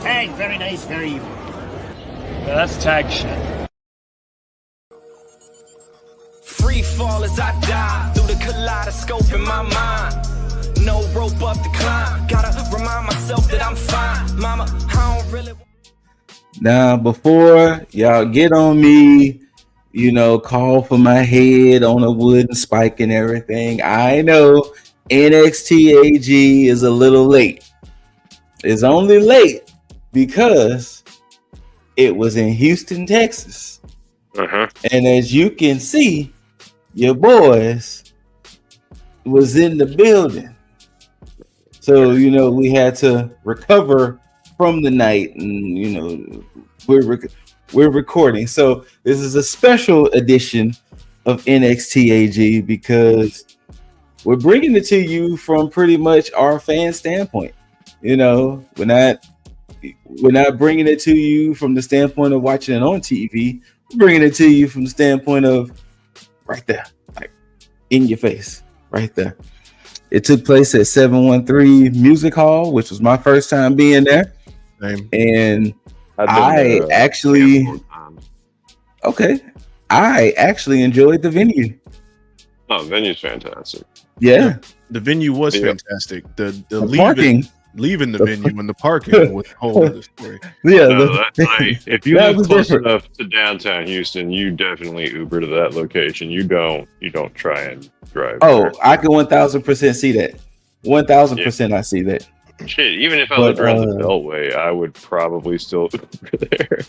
T.A.G, very nice, very evil. Yeah, that's tag shit. Free fall as I dive through the kaleidoscope in my mind. No rope up to climb. Gotta remind myself that I'm fine. Mama, I don't really. Now, before y'all get on me, call for my head on a wooden spike and everything, I know NXT.A.G is a little late. It's only late because it was in Houston, Texas. And as you can see, your boys was in the building. So, we had to recover from the night, and we're recording. So this is a special edition of NXT.A.G because we're bringing it to you from pretty much our fan standpoint. We're not bringing it to you from the standpoint of watching it on TV. We're bringing it to you from the standpoint of right there, like in your face, right there. It took place at 713 Music Hall, which was my first time being there. Same. And I actually enjoyed the venue. Oh, the venue's fantastic. Yeah. The venue was fantastic. The parking. Leaving the venue and the parking was a whole other story. Yeah, that's like, if you live close enough to downtown Houston, you definitely Uber to that location. You don't try and drive. Oh, there. I can 1,000% see that. 1,000% I see that. Shit, even if I lived around the Beltway, I would probably still Uber there.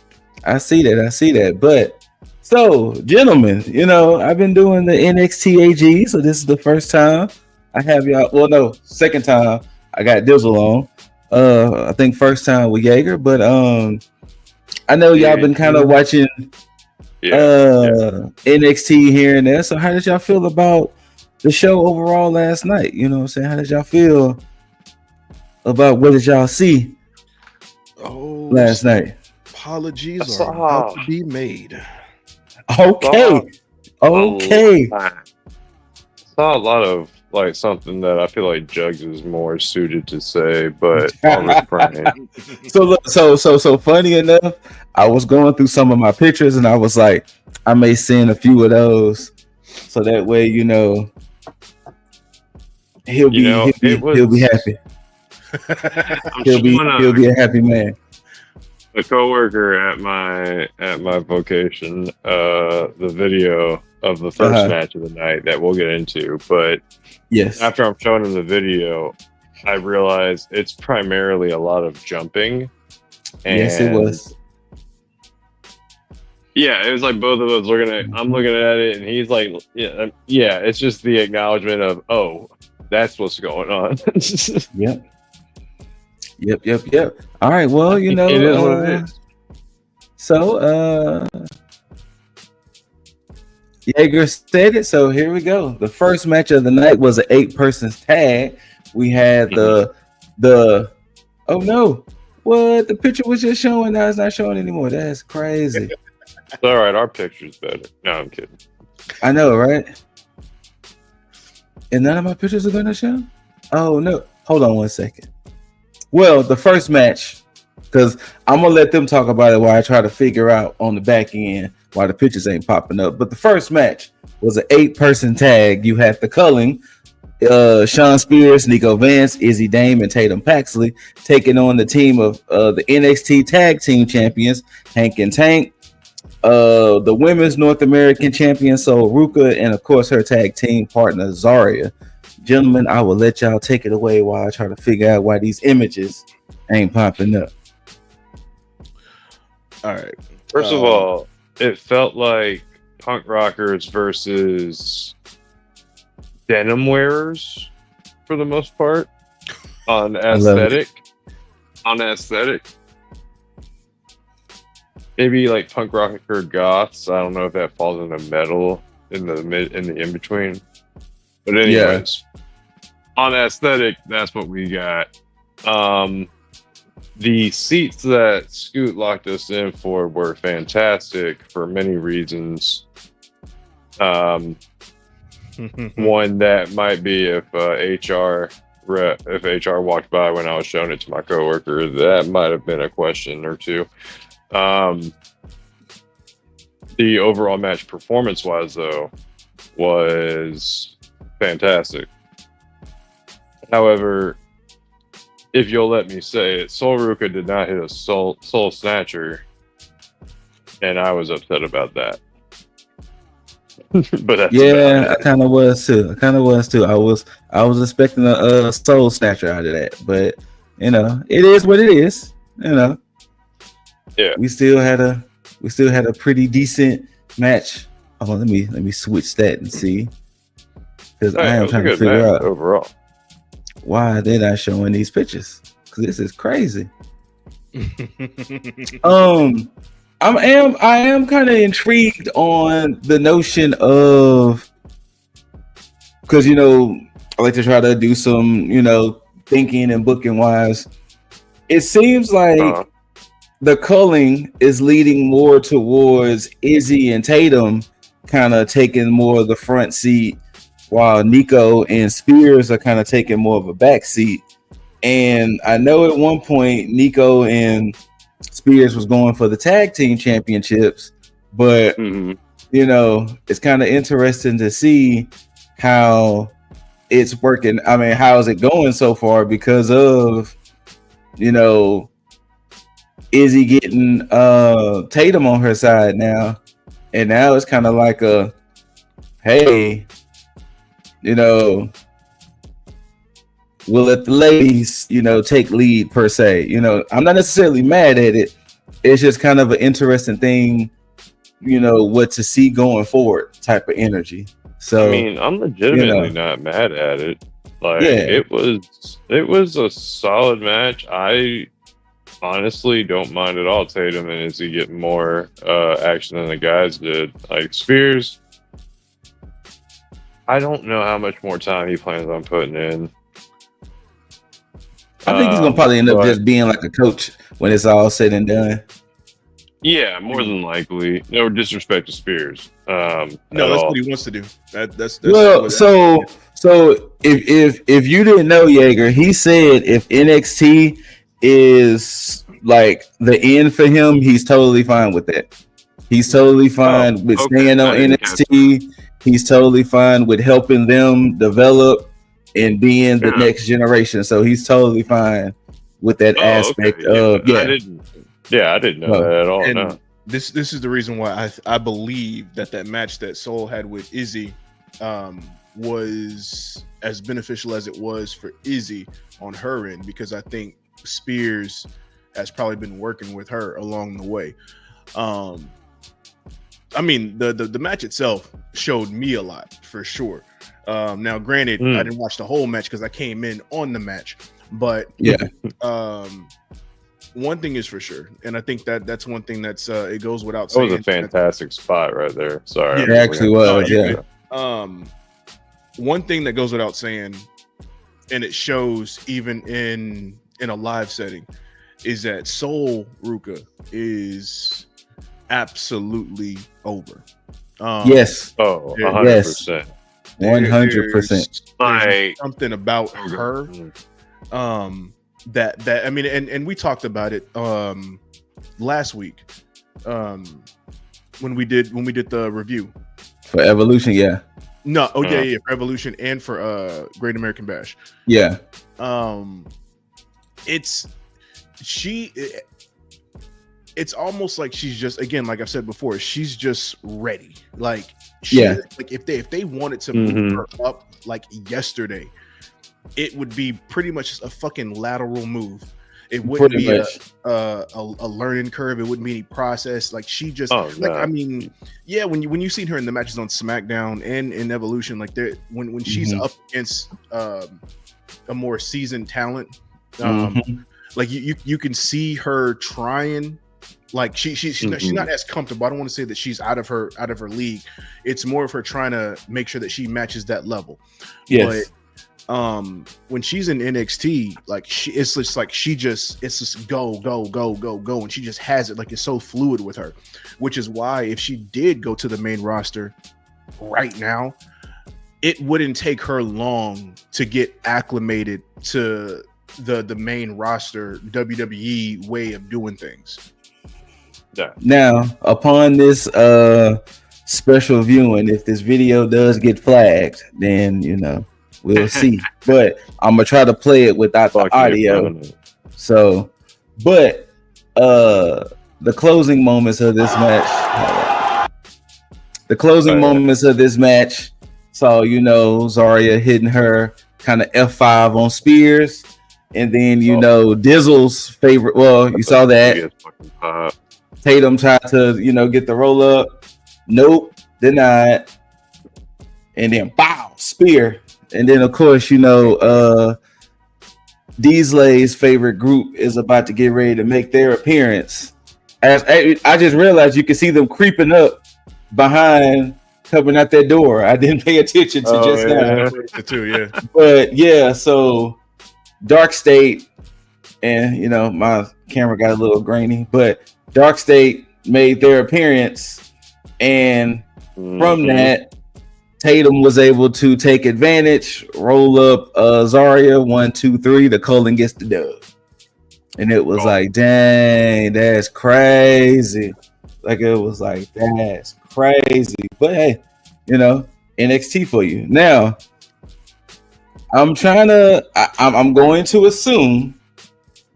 I see that. But so, gentlemen, I've been doing the NXT.A.G, so this is the first time I have y'all. Well, no, second time. I got Dizzle on. I think first time with Jaeger, but I know y'all been kind of watching NXT here and there. So how did y'all feel about the show overall last night? You know what I'm saying? How did y'all feel about what did y'all see last night? Apologies are about to be made. Okay. I saw a lot of something that I feel like Juggs is more suited to say, but I'll refrain. So funny enough, I was going through some of my pictures and I was like, I may send a few of those, so that way he'll be happy. He'll be a happy man. A coworker at my vocation, the video of the first match of the night that we'll get into, but yes, after I'm showing him the video, I realized it's primarily a lot of jumping. And yes, it was. Yeah, it was like both of us I'm looking at it, and he's like, yeah, it's just the acknowledgement of, oh, that's what's going on. Yep. All right, well, it is what it is. So, Jaeger said it, so here we go. The first match of the night was an 8-person tag. We had the oh no, what the picture was just showing, now it's not showing anymore. That's crazy. It's all right, our picture's better. No, I'm kidding. I know, right? And none of my pictures are gonna show? Oh no, hold on one second. Well, the first match, because I'm gonna let them talk about it while I try to figure out on the back end why the pictures ain't popping up. But the first match was an 8-person tag. You had the Culling, Sean Spears, Nico Vance, Izzy Dame, and Tatum Paxley taking on the team of the NXT Tag Team Champions, Hank and Tank, the Women's North American Champion, Sol Ruka, and of course her tag team partner, Zarya. Gentlemen, I will let y'all take it away while I try to figure out why these images ain't popping up. All right. First of all, it felt like punk rockers versus denim wearers for the most part on aesthetic. Maybe like punk rocker goths. I don't know if that falls into metal in the in between. But anyways, on aesthetic, that's what we got. The seats that Scoot locked us in for were fantastic for many reasons. One that might be if HR if HR walked by when I was showing it to my coworker, that might have been a question or two. The overall match performance-wise, though, was fantastic. However, if you'll let me say it, Sol Ruka did not hit a soul snatcher, and I was upset about that. But that's I kind of was too. I was expecting a soul snatcher out of that, but it is what it is. Yeah, we still had a pretty decent match. Oh, let me switch that and see, because I am trying to figure out overall why they're not showing these pictures, because this is crazy. I am kind of intrigued on the notion of, because I like to try to do some thinking and booking wise. It seems like the culling is leading more towards Izzy and Tatum kind of taking more of the front seat, while Nico and Spears are kind of taking more of a back seat. And I know at one point Nico and Spears was going for the tag team championships, but it's kind of interesting to see how it's working. I mean, how is it going so far, because of Izzy getting Tatum on her side now, and now it's kind of like a, hey, we'll let the ladies, take lead per se. I'm not necessarily mad at it. It's just kind of an interesting thing, what to see going forward type of energy. So I mean, I'm legitimately not mad at it. Like, it was a solid match. I honestly don't mind at all Tatum and Izzy getting more action than the guys did. Like Spears, I don't know how much more time he plans on putting in. I think he's gonna probably end up just being like a coach when it's all said and done. Yeah, more than likely. No disrespect to Spears. No, that's what he wants to do. That's well. So if you didn't know, Jaeger, he said if NXT is like the end for him, he's totally fine with that. He's totally fine with staying on NXT. He's totally fine with helping them develop and being the next generation. So he's totally fine with that aspect of I didn't know that at all. And this is the reason why I believe that match that Sol had with Izzy was as beneficial as it was for Izzy on her end, because I think Spears has probably been working with her along the way. I mean, the match itself showed me a lot for sure. Now, granted, I didn't watch the whole match because I came in on the match, but one thing is for sure, and I think that's one thing that's it goes without saying. That was a fantastic spot right there. Sorry, it actually was. One thing that goes without saying, and it shows even in a live setting, is that Sol Ruka is absolutely over. Yes. 100%. 100%. Something about her that I mean, and we talked about it last week when we did the review for Evolution. For Evolution and for Great American Bash. It's almost like she's just, again, like I've said before, she's just ready. Like, like if they wanted to move her up like yesterday, it would be pretty much just a fucking lateral move. It wouldn't be a learning curve. It wouldn't be any process. Like, she just I mean, when you seen her in the matches on SmackDown and in Evolution, like when she's up against a more seasoned talent, like you can see her trying. Like she's not as comfortable. I don't want to say that she's out of her league. It's more of her trying to make sure that she matches that level. Yes. But when she's in NXT, like it's just go, and she just has it. Like, it's so fluid with her, which is why if she did go to the main roster right now, it wouldn't take her long to get acclimated to the main roster WWE way of doing things. Yeah. Now, upon this special viewing, if this video does get flagged, then we'll see. But I'm gonna try to play it without the audio. So, but the closing moments of this match. The closing moments of this match saw, Zarya hitting her kind of F5 on Spears. And then, Dizzle's favorite. Well, you saw that. Tatum tried to, get the roll up. Nope, denied. And then, bow, spear. And then, of course, Deesley's favorite group is about to get ready to make their appearance. As I just realized you can see them creeping up behind, coming out that door. I didn't pay attention to just now. Too, yeah. But yeah, so Dark State, and my camera got a little grainy, but Dark State made their appearance, and from that, Tatum was able to take advantage, roll up Zarya 1, 2, 3. The Cullen gets the dub, and it was like, dang, that's crazy. Like it was like, that's crazy. But hey, NXT for you. Now, I'm going to assume,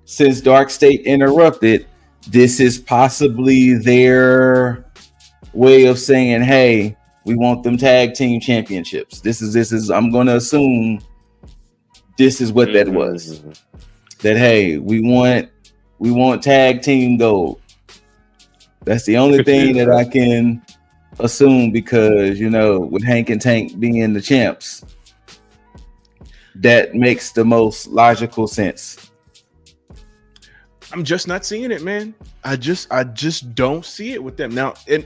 since Dark State interrupted, this is possibly their way of saying, hey, we want them tag team championships. This is I'm going to assume this is what that was. That, hey, we want tag team gold. That's the only thing that I can assume, because, with Hank and Tank being the champs, that makes the most logical sense. I'm just not seeing it, man. I just don't see it with them now. And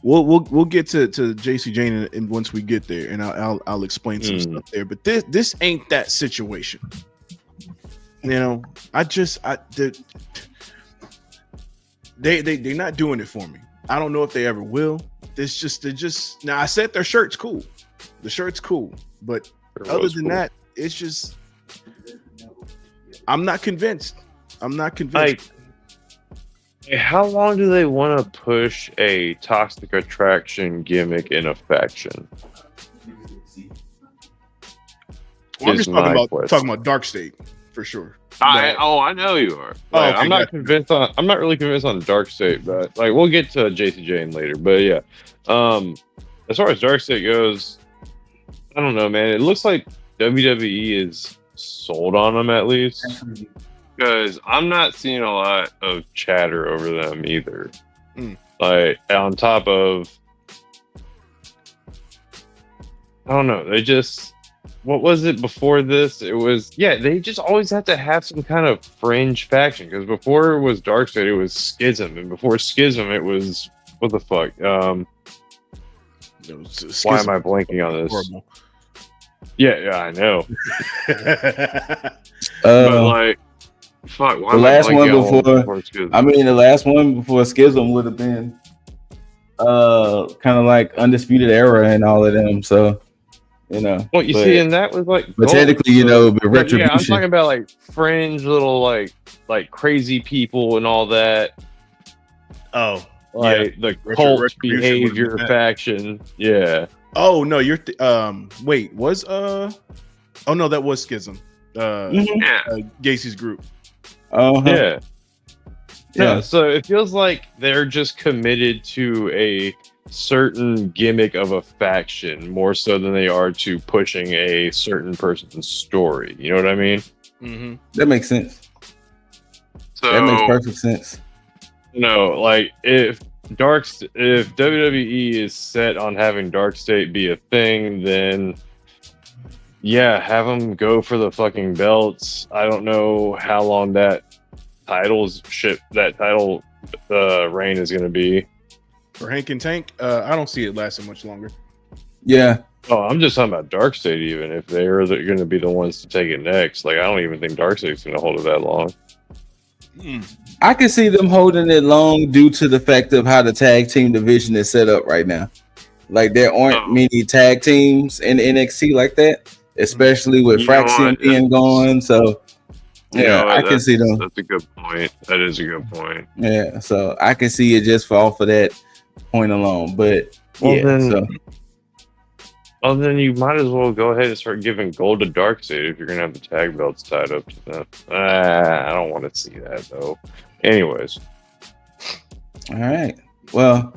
we'll get to JC Jane and once we get there, and I'll explain some stuff there. But this ain't that situation. They're not doing it for me. I don't know if they ever will. They're just now. I said their shirt's cool. The shirt's cool, but other than that, it's just I'm not convinced. Like, how long do they want to push a toxic attraction gimmick in a faction? Well, I'm just talking about Dark State for sure. I know you are. Like, okay, I'm not convinced on. I'm not really convinced on Dark State, but like we'll get to JC Jane later. But yeah, as far as Dark State goes, I don't know, man. It looks like WWE is sold on them at least, because I'm not seeing a lot of chatter over them either. Like on top of, I don't know. They just. What was it before this? It was, they just always have to have some kind of fringe faction, because before it was Darkseid, it was Schism, and before Schism, it was, what the fuck? Why am I blanking on this? Horrible. Yeah, I know. But like, fuck, why the last one before Schism? I mean, the last one before Schism would have been kind of like Undisputed Era and all of them, so. Well, you see, and that was like, but technically, Retribution. Yeah, I'm talking about like fringe little like crazy people and all that. Oh, like the cult behavior faction. Yeah. Oh no, you're wait, was oh no, that was Schism. Gacy's group. Yeah. Yeah. So it feels like they're just committed to a certain gimmick of a faction more so than they are to pushing a certain person's story. You know what I mean? Mm-hmm. That makes sense. So, that makes perfect sense. Like if WWE is set on having Dark State be a thing, then have them go for the fucking belts. I don't know how long that title reign is going to be. For Hank and Tank, I don't see it lasting much longer. Yeah. Oh, I'm just talking about Dark State. Even if they're going to be the ones to take it next, like I don't even think Dark State's going to hold it that long. I can see them holding it long due to the fact of how the tag team division is set up right now. Like there aren't many tag teams in NXT like that, especially with Fraxium being gone. So yeah, I can see them. That's a good point. That is a good point. Yeah, so I can see it just fall for that point alone. But then you might as well go ahead and start giving gold to Darkseid if you're gonna have the tag belts tied up to them. I don't want to see that though. Anyways, all right. Well,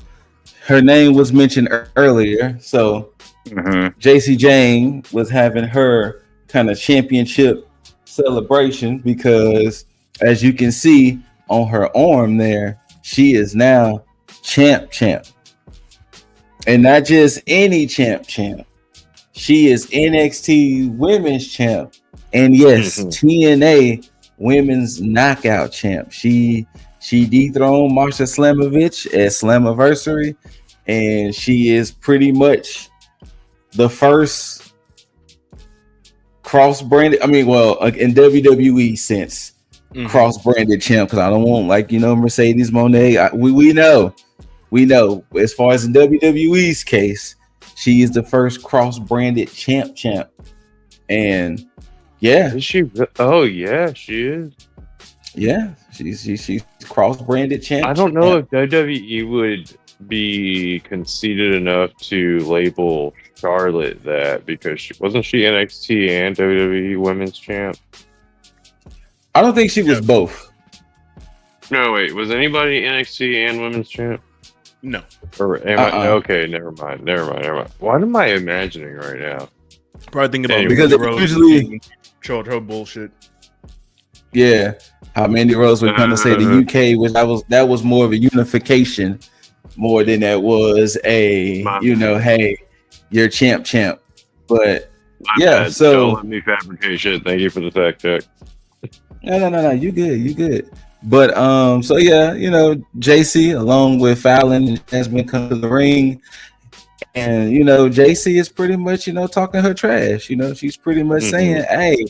her name was mentioned earlier, so JC Jane was having her kind of championship celebration because, as you can see on her arm there, she is now champ, and not just any champ. She is NXT Women's Champ, and yes, TNA Women's Knockout Champ. She dethroned Marsha Slamovich at Slammiversary, and she is pretty much the first cross-branded. I mean, well, in WWE since cross-branded champ. Because I don't want Mercedes Moné. We know. As far as in WWE's case, she is the first cross-branded champ, and yeah, is she? Oh yeah, she is. Yeah, she's cross-branded champ. I don't know if WWE would be conceited enough to label Charlotte that, because wasn't she NXT and WWE Women's Champ? I don't think she was both. No, wait, was anybody NXT and Women's Champ? No. Or am I? Okay, never mind. What am I imagining right now? Probably thinking about because they usually showed her bullshit. Yeah, how Mandy Rose would kind of say the UK was that was more of a unification more than that was a hey, you're champ. But bad. So don't let me fabricate shit. Thank you for the fact check. No, you good. But so yeah, JC along with Fallon has been coming to the ring, and JC is pretty much talking her trash. She's pretty much saying, hey,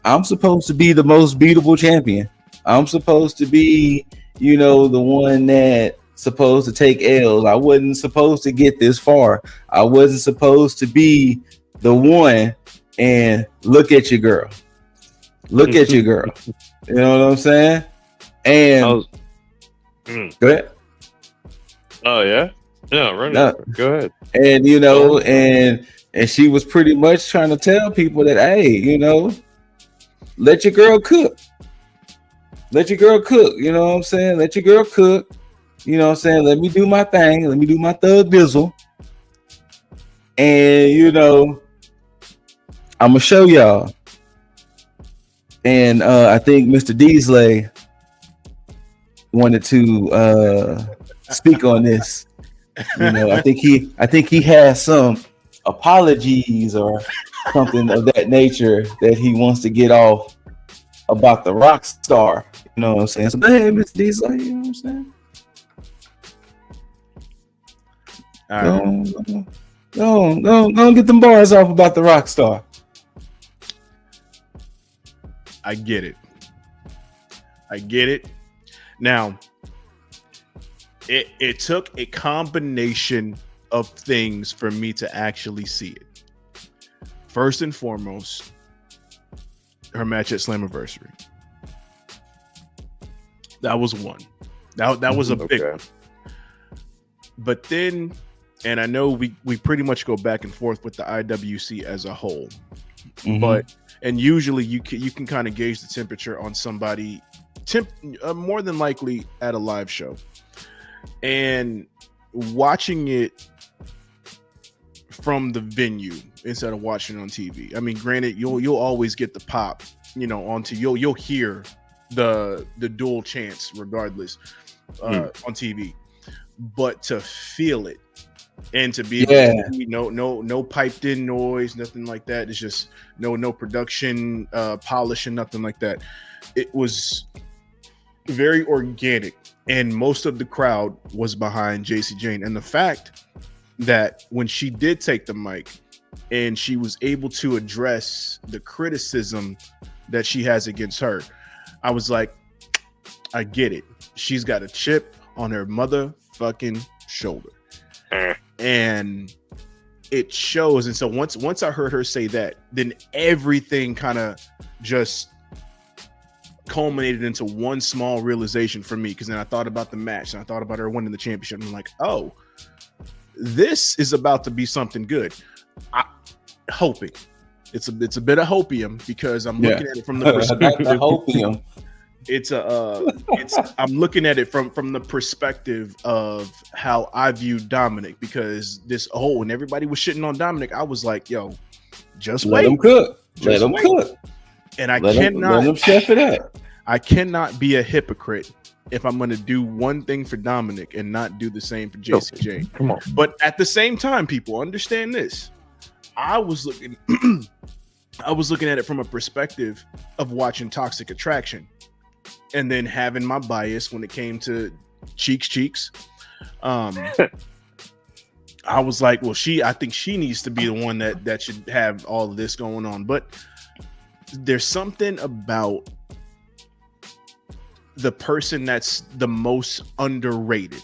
I'm supposed to be the most beatable champion. I'm supposed to be the one that supposed to take L's. I wasn't supposed to get this far. I wasn't supposed to be the one. And look at your girl. You know what I'm saying? And go ahead. Oh yeah, go ahead. And and she was pretty much trying to tell people that, hey, let your girl cook. You know what I'm saying? Let your girl cook. You know what I'm saying? Let me do my thing. Let me do my thug bizzle. And I'm gonna show y'all. And I think Mr. Deasley wanted to speak on this. I think he has some apologies or something of that nature that he wants to get off about the rock star. You know what I'm saying? So go ahead, Mr. Deasley. You know what I'm saying? All right. Don't get them bars off about the rock star. I get it. Now, it took a combination of things for me to actually see it. First and foremost, her match at Slammiversary. That was one. That was a big one. But then, and I know we pretty much go back and forth with the IWC as a whole, and usually you can kind of gauge the temperature on somebody, more than likely at a live show, and watching it from the venue instead of watching it on TV. I mean, granted, you'll always get the pop, you'll hear the dual chants regardless on TV, but to feel it and to be no piped in noise, nothing like that. It's just no production polish and nothing like that. It was very organic, and most of the crowd was behind JC Jane. And the fact that when she did take the mic and she was able to address the criticism that she has against her, I was like, I get it. She's got a chip on her motherfucking shoulder. and it shows. And so once I heard her say that, then everything kind of just culminated into one small realization for me, because then I thought about the match and I thought about her winning the championship, and I'm like, oh, this is about to be something good. Hoping it's a bit of hopium, because I'm looking at it from the perspective hopium. I'm looking at it from the perspective of how I view Dominic, because when everybody was shitting on Dominic, I was like, yo, just let wait. Him cook. Let him cook. And I let him chef it up. I cannot be a hypocrite if I'm going to do one thing for Dominic and not do the same for JCJ. Come on. But at the same time, people understand this. I was looking at it from a perspective of watching Toxic Attraction, and then having my bias when it came to Cheeks. I was like, well, I think she needs to be the one that should have all of this going on. But there's something about the person that's the most underrated,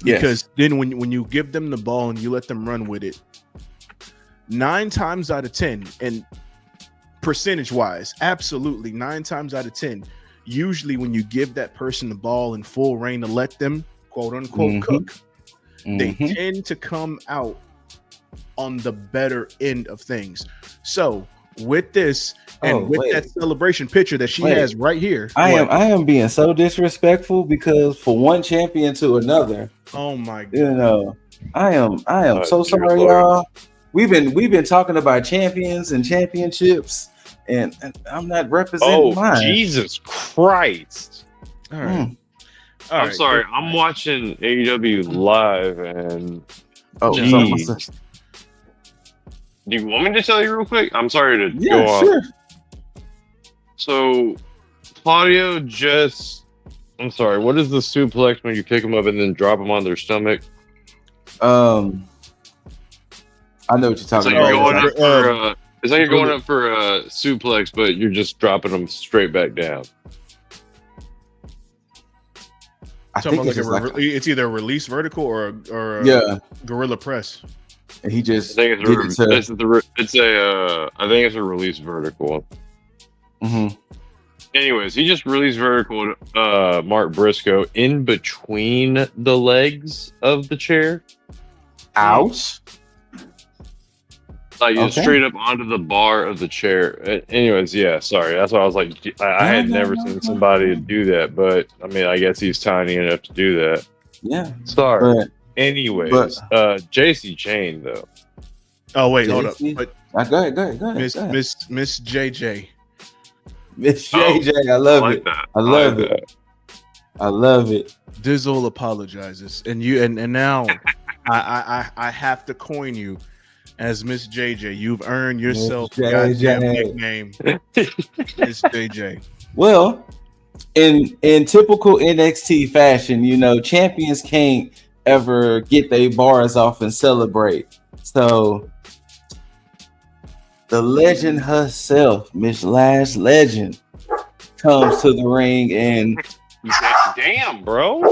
because then when you give them the ball and you let them run with it, 9 times out of 10, and percentage wise, absolutely 9 times out of 10, usually when you give that person the ball in full reign to let them quote unquote cook, they tend to come out on the better end of things. So with this and that celebration picture that she has right here, I am being so disrespectful, because for one champion to another, oh my god, you know, I am so sorry, y'all. We've been talking about champions and championships, and I'm not representing mine. Jesus Christ! All right. I'm sorry. I'm watching AEW live, and do you want me to tell you real quick? I'm sorry to go off. Sure. So Claudio I'm sorry. What is the suplex when you pick them up and then drop them on their stomach? I know what you're talking about. It's like you're going up for a suplex, but you're just dropping them straight back down. I think it's either a release vertical or a gorilla press. And he just I think it's a release vertical. Mm-hmm. Anyways, he just released vertical Mark Briscoe in between the legs of the chair. Ouch. Like straight up onto the bar of the chair. Anyways, sorry. That's why I was like, I had never seen somebody do that, but I mean, I guess he's tiny enough to do that. Yeah. Sorry. Anyways, JC Chain though. Oh wait, hold up. But go ahead. Miss JJ. Miss JJ, I love it. I love it. I love it. Dizzle apologizes, and now I have to coin you as Miss JJ. You've earned yourself a goddamn nickname, Miss JJ. Well, in typical NXT fashion, you know, champions can't ever get their bars off and celebrate. So the legend herself, Miss Lash Legend, comes to the ring, and damn, bro.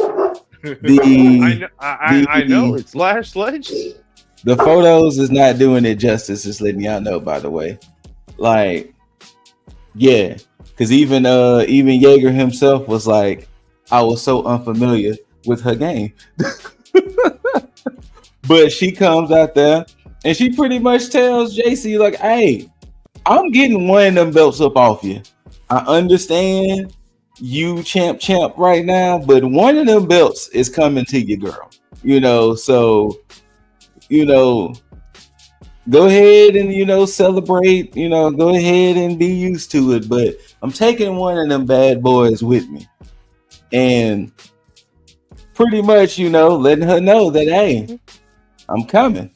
I know it's Lash Legend. The photos is not doing it justice. Just letting y'all know, by the way. Like, yeah, because even Jaeger himself was like, I was so unfamiliar with her game. But she comes out there and she pretty much tells JC, like, hey, I'm getting one of them belts up off you. I understand you champ right now, but one of them belts is coming to you, girl. You know, so, you know, go ahead and, you know, celebrate, you know, go ahead and be used to it. But I'm taking one of them bad boys with me. And pretty much, you know, letting her know that, hey, I'm coming.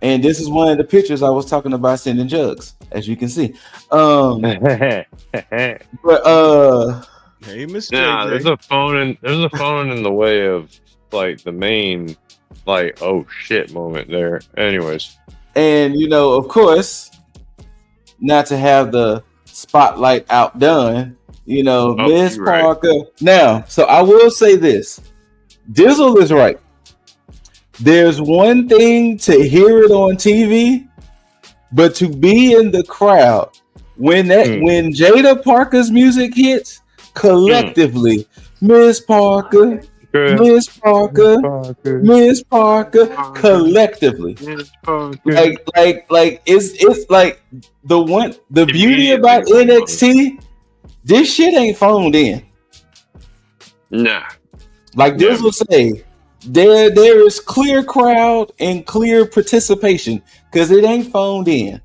And this is one of the pictures I was talking about sending Juggs, as you can see. But hey, Miss JJ. There's a phone in the way of like the main like oh shit moment there. Anyways. And you know, of course, not to have the spotlight outdone, you know, Miss Parker. Right. Now, so I will say this. Dizzle is right. there's one thing to hear it on TV, but to be in the crowd when Jada Parker's music hits collectively, Miss Parker, Miss Parker, Miss Parker, collectively, like it's like the beauty about NXT. This shit ain't phoned in. Nah. Like this will say, there is clear crowd and clear participation because it ain't phoned in.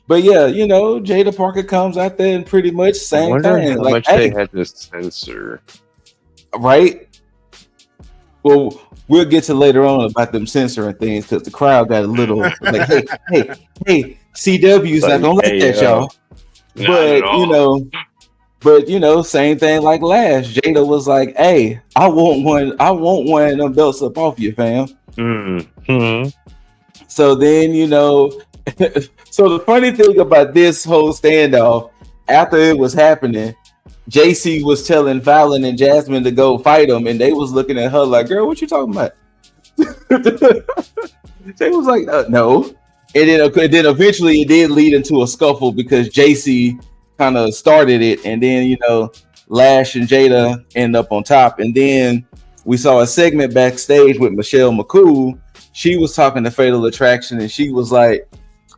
But yeah, you know, Jada Parker comes out there and pretty much same thing. How like, much they had to censor, right? Well, we'll get to later on about them censoring things because the crowd got a little like, hey, CW's not gonna like that, y'all. But you know, same thing like last. Jada was like, "Hey, I want one of them belts up off you, fam." Mm-hmm. So then, you know, so the funny thing about this whole standoff, after it was happening, JC was telling Fallon and Jasmine to go fight him, and they was looking at her like, "Girl, what you talking about?" They was like, "No." And then eventually it did lead into a scuffle because JC kind of started it, and then, you know, Lash and Jada end up on top. And then we saw a segment backstage with Michelle McCool. She was talking to Fatal Attraction, and she was like,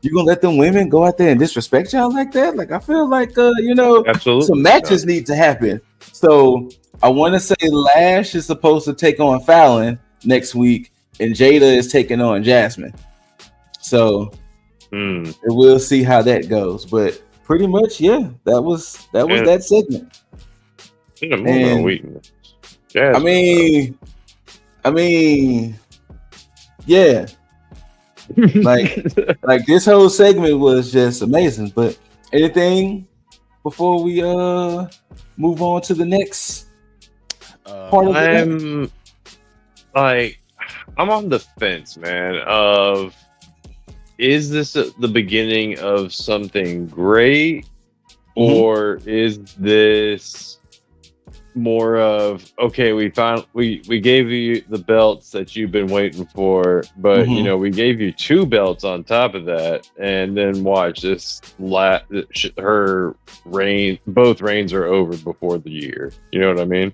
"You gonna let them women go out there and disrespect y'all like that? Like, I feel like you know, absolutely some matches need to happen." So I want to say Lash is supposed to take on Fallon next week, and Jada is taking on Jasmine. So we'll see how that goes, but pretty much, yeah, that was that segment. I mean, yeah, like this whole segment was just amazing. But anything before we move on to the next part of the I'm on the fence, man, of is this the beginning of something great, or is this more of, okay, we gave you the belts that you've been waiting for, but you know, we gave you 2 belts on top of that, and then watch this her reign, both reigns are over before the year. You know what I mean?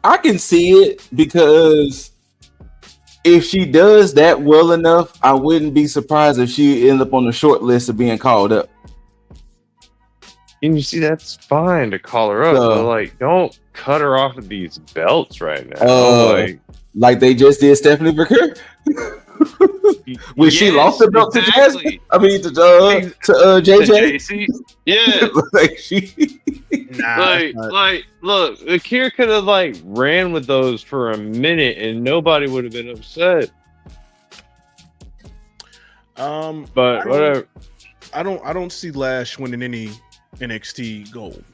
I can see it, because if she does that well enough, I wouldn't be surprised if she end up on the short list of being called up. And you see, that's fine to call her up, but like, don't cut her off of these belts right now. Like they just did Stephanie McCurry. When she lost the belt to Jasmine, I mean to JJ. Yeah, like she, look, the Akira could have like ran with those for a minute and nobody would have been upset. But whatever. I don't see Lash winning any NXT gold.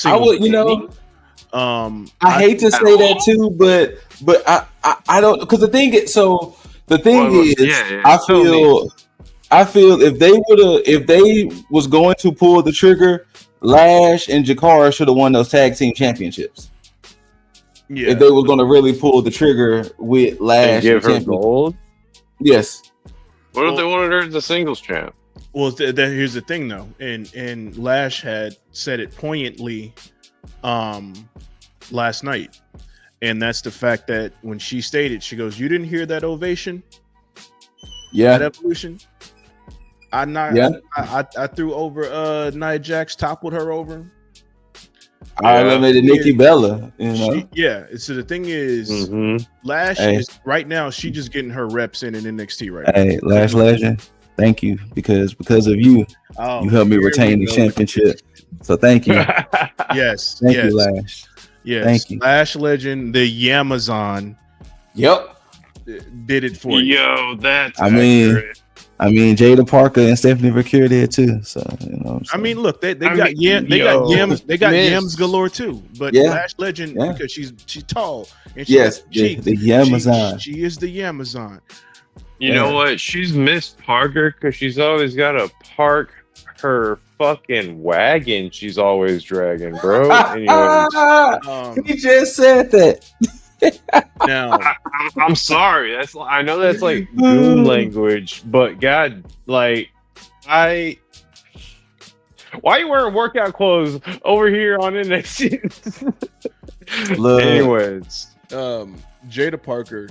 I would, you know. I hate to say that too, but I don't, because the thing is, I feel if they was going to pull the trigger, Lash and Jakara should have won those tag team championships. Yeah, if they were going to really pull the trigger with Lash and give her gold. Yes. What if they wanted her as a singles champ? Well, here's the thing though, and Lash had said it poignantly last night, and that's the fact that when she stated, she goes, "You didn't hear that ovation? Yeah, that evolution. I threw over Nia Jax, toppled her over. I eliminated Nikki Bella. You know, So the thing is, Lash is right now. She just getting her reps in NXT right now. Hey, Lash Legend, thank you, because of you, you helped me retain the championship. So thank you. Yes, thank you, Lash. Yes, thank you, Lash Legend, the Amazon. Yep, did it for you. Yo, that's I mean, Jada Parker and Stephanie McCurry did too. So you know, I mean, look, they got yams galore too. But Lash Legend, because she's tall and the Amazon. She is the Amazon. You know what? She's Miss Parker because she's always got to park her fucking wagon. She's always dragging, bro. He just said that. Now, I'm sorry. I know that's like goon language, but God, like why are you wearing workout clothes over here on NXT? Anyways, Jada Parker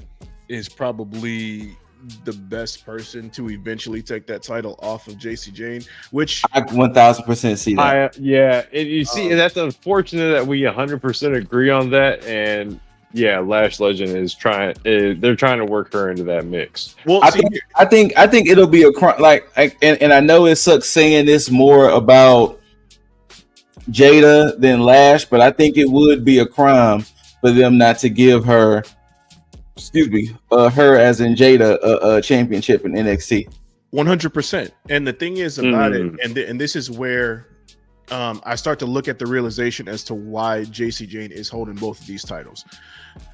is probably the best person to eventually take that title off of JC Jane, which I 1000% see that. you see, that's unfortunate that we 100% agree on that, and yeah, Lash Legend is trying. They're trying to work her into that mix. Well, I think it'll be a crime. And I know it sucks saying this more about Jada than Lash, but I think it would be a crime for them not to give her, her as in Jada, a championship in NXT. 100%. And the thing is about it, and this is where I start to look at the realization as to why JC Jane is holding both of these titles,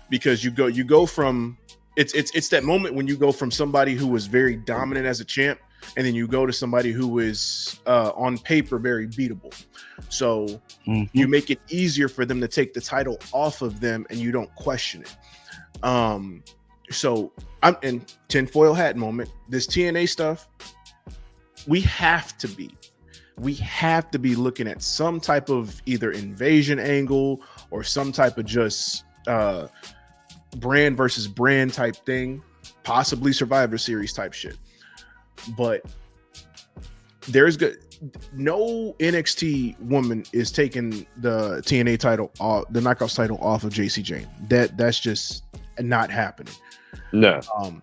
because you go from it's that moment when you go from somebody who was very dominant as a champ, and then you go to somebody who is on paper very beatable. So you make it easier for them to take the title off of them, and you don't question it. So I'm in tinfoil hat moment. This TNA stuff, we have to be looking at some type of either invasion angle or some type of just brand versus brand type thing, possibly Survivor Series type shit. But no NXT woman is taking the TNA title off, the Knockouts title off of JC Jane. That's just not happening. No.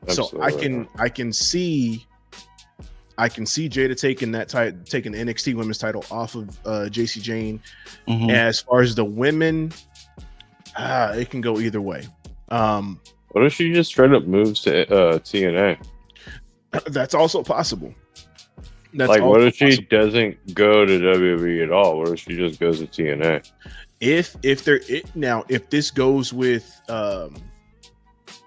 So I can see Jada taking taking the NXT women's title off of JC Jane. As far as the women, it can go either way. What if she just straight up moves to TNA? That's also possible. What if she doesn't go to WWE at all? What if she just goes to TNA? If this goes with a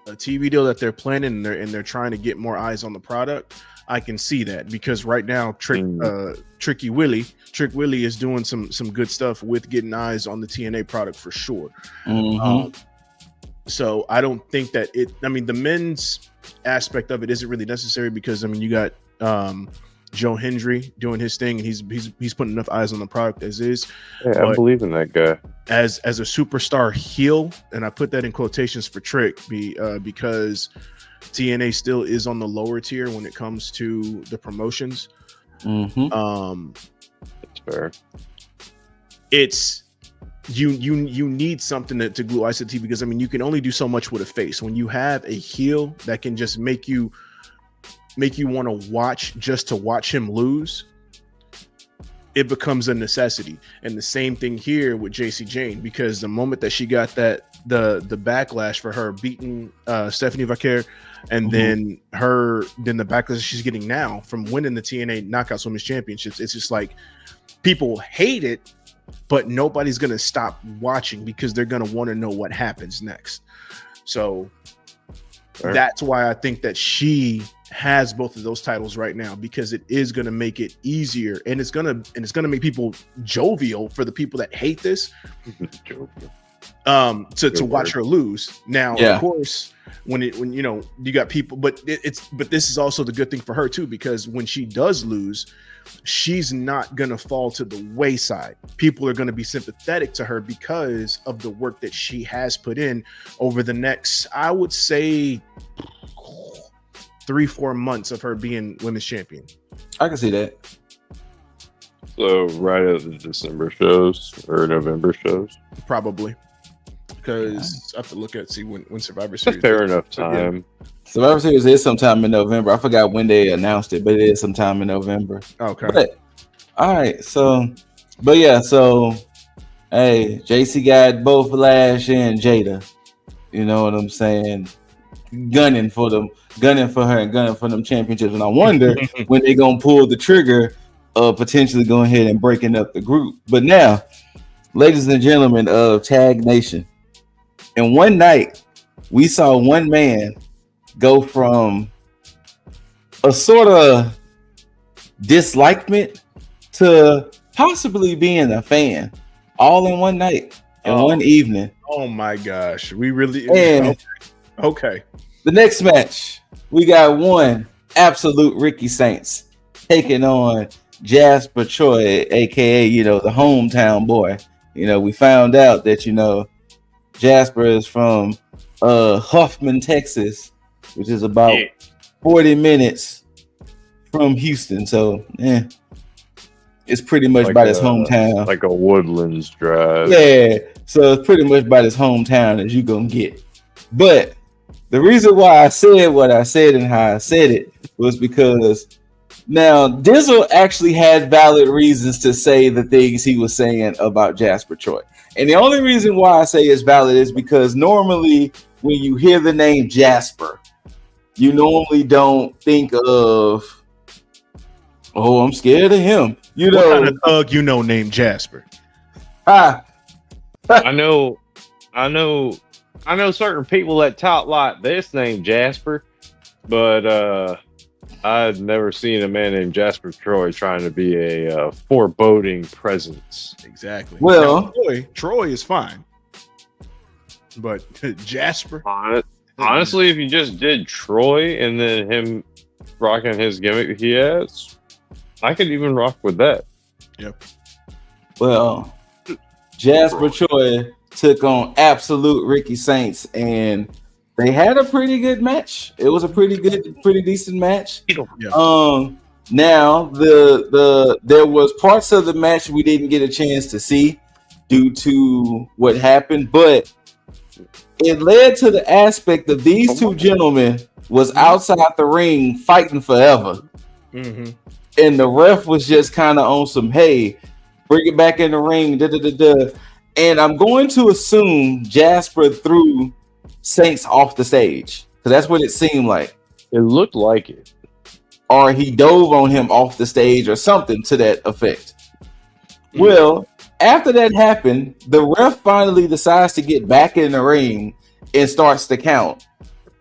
TV deal that they're planning and they're trying to get more eyes on the product, I can see that, because right now Trick Willie is doing some good stuff with getting eyes on the TNA product for sure. So I don't think that the men's aspect of it isn't really necessary, because you got Joe Hendry doing his thing, and he's putting enough eyes on the product as is. Yeah, I believe in that guy as a superstar heel, and I put that in quotations for Trick, because TNA still is on the lower tier when it comes to the promotions. That's fair. It's you need something to glue eyes to the TV, because you can only do so much with a face. When you have a heel that can just make you want to watch just to watch him lose, it becomes a necessity. And the same thing here with JC Jane, because the moment that she got the backlash for her beating Stephanie Vaquer, and then the backlash she's getting now from winning the TNA Knockouts Women's Championships, it's just like people hate it, but nobody's gonna stop watching because they're gonna want to know what happens next. So that's why I think that she has both of those titles right now, because it is going to make it easier, and it's going to make people jovial for the people that hate this to watch her lose. Now, of course, when you got people, but this is also the good thing for her too, because when she does lose, she's not going to fall to the wayside. People are going to be sympathetic to her because of the work that she has put in over the next, I would say, 3-4 months of her being women's champion. I can see that. So right at the December shows or November shows, probably, because I have to look at see when Survivor Series. Fair enough time. Yeah. Survivor Series is sometime in November. I forgot when they announced it, but it is sometime in November. Okay. But, all right. So, hey, JC got both Lash and Jada. You know what I'm saying? Gunning for her and gunning for them championships. And I wonder when they're going to pull the trigger of potentially going ahead and breaking up the group. But now, ladies and gentlemen of Tag Nation, in one night, we saw one man go from a sort of dislikement to possibly being a fan all in one night. in one evening. Oh my gosh, we really and okay. The next match, we got one absolute Ricky Saints taking on Jasper Troy, aka the hometown boy. We found out that Jasper is from Huffman, Texas, which is about 40 minutes from Houston. So it's pretty much about his hometown. Like a Woodlands drive. Yeah. So it's pretty much about his hometown as you gonna get. But the reason why I said what I said and how I said it was because now Dizzle actually had valid reasons to say the things he was saying about Jasper Troy. And the only reason why I say it's valid is because normally when you hear the name Jasper, you normally don't think of, oh, I'm scared of him. What kind of thug named Jasper? I know certain people that talk like this named Jasper, but I've never seen a man named Jasper Troy trying to be a foreboding presence. Exactly. Well, now, Troy is fine, but Jasper. Honestly, if you just did Troy and then him rocking his gimmick he has, I could even rock with that. Yep. Well, Jasper Troy took on absolute Ricky Saints, and they had a pretty good match. It was a pretty decent match. Yeah. Now there was parts of the match we didn't get a chance to see due to what happened, but it led to the aspect of these two gentlemen was outside the ring fighting forever. Mm-hmm. And the ref was just kind of on some, hey, bring it back in the ring. And I'm going to assume Jasper threw Saints off the stage because that's what it seemed like. It looked like it. Or he dove on him off the stage or something to that effect. Mm-hmm. Well, after that happened, the ref finally decides to get back in the ring and starts to count.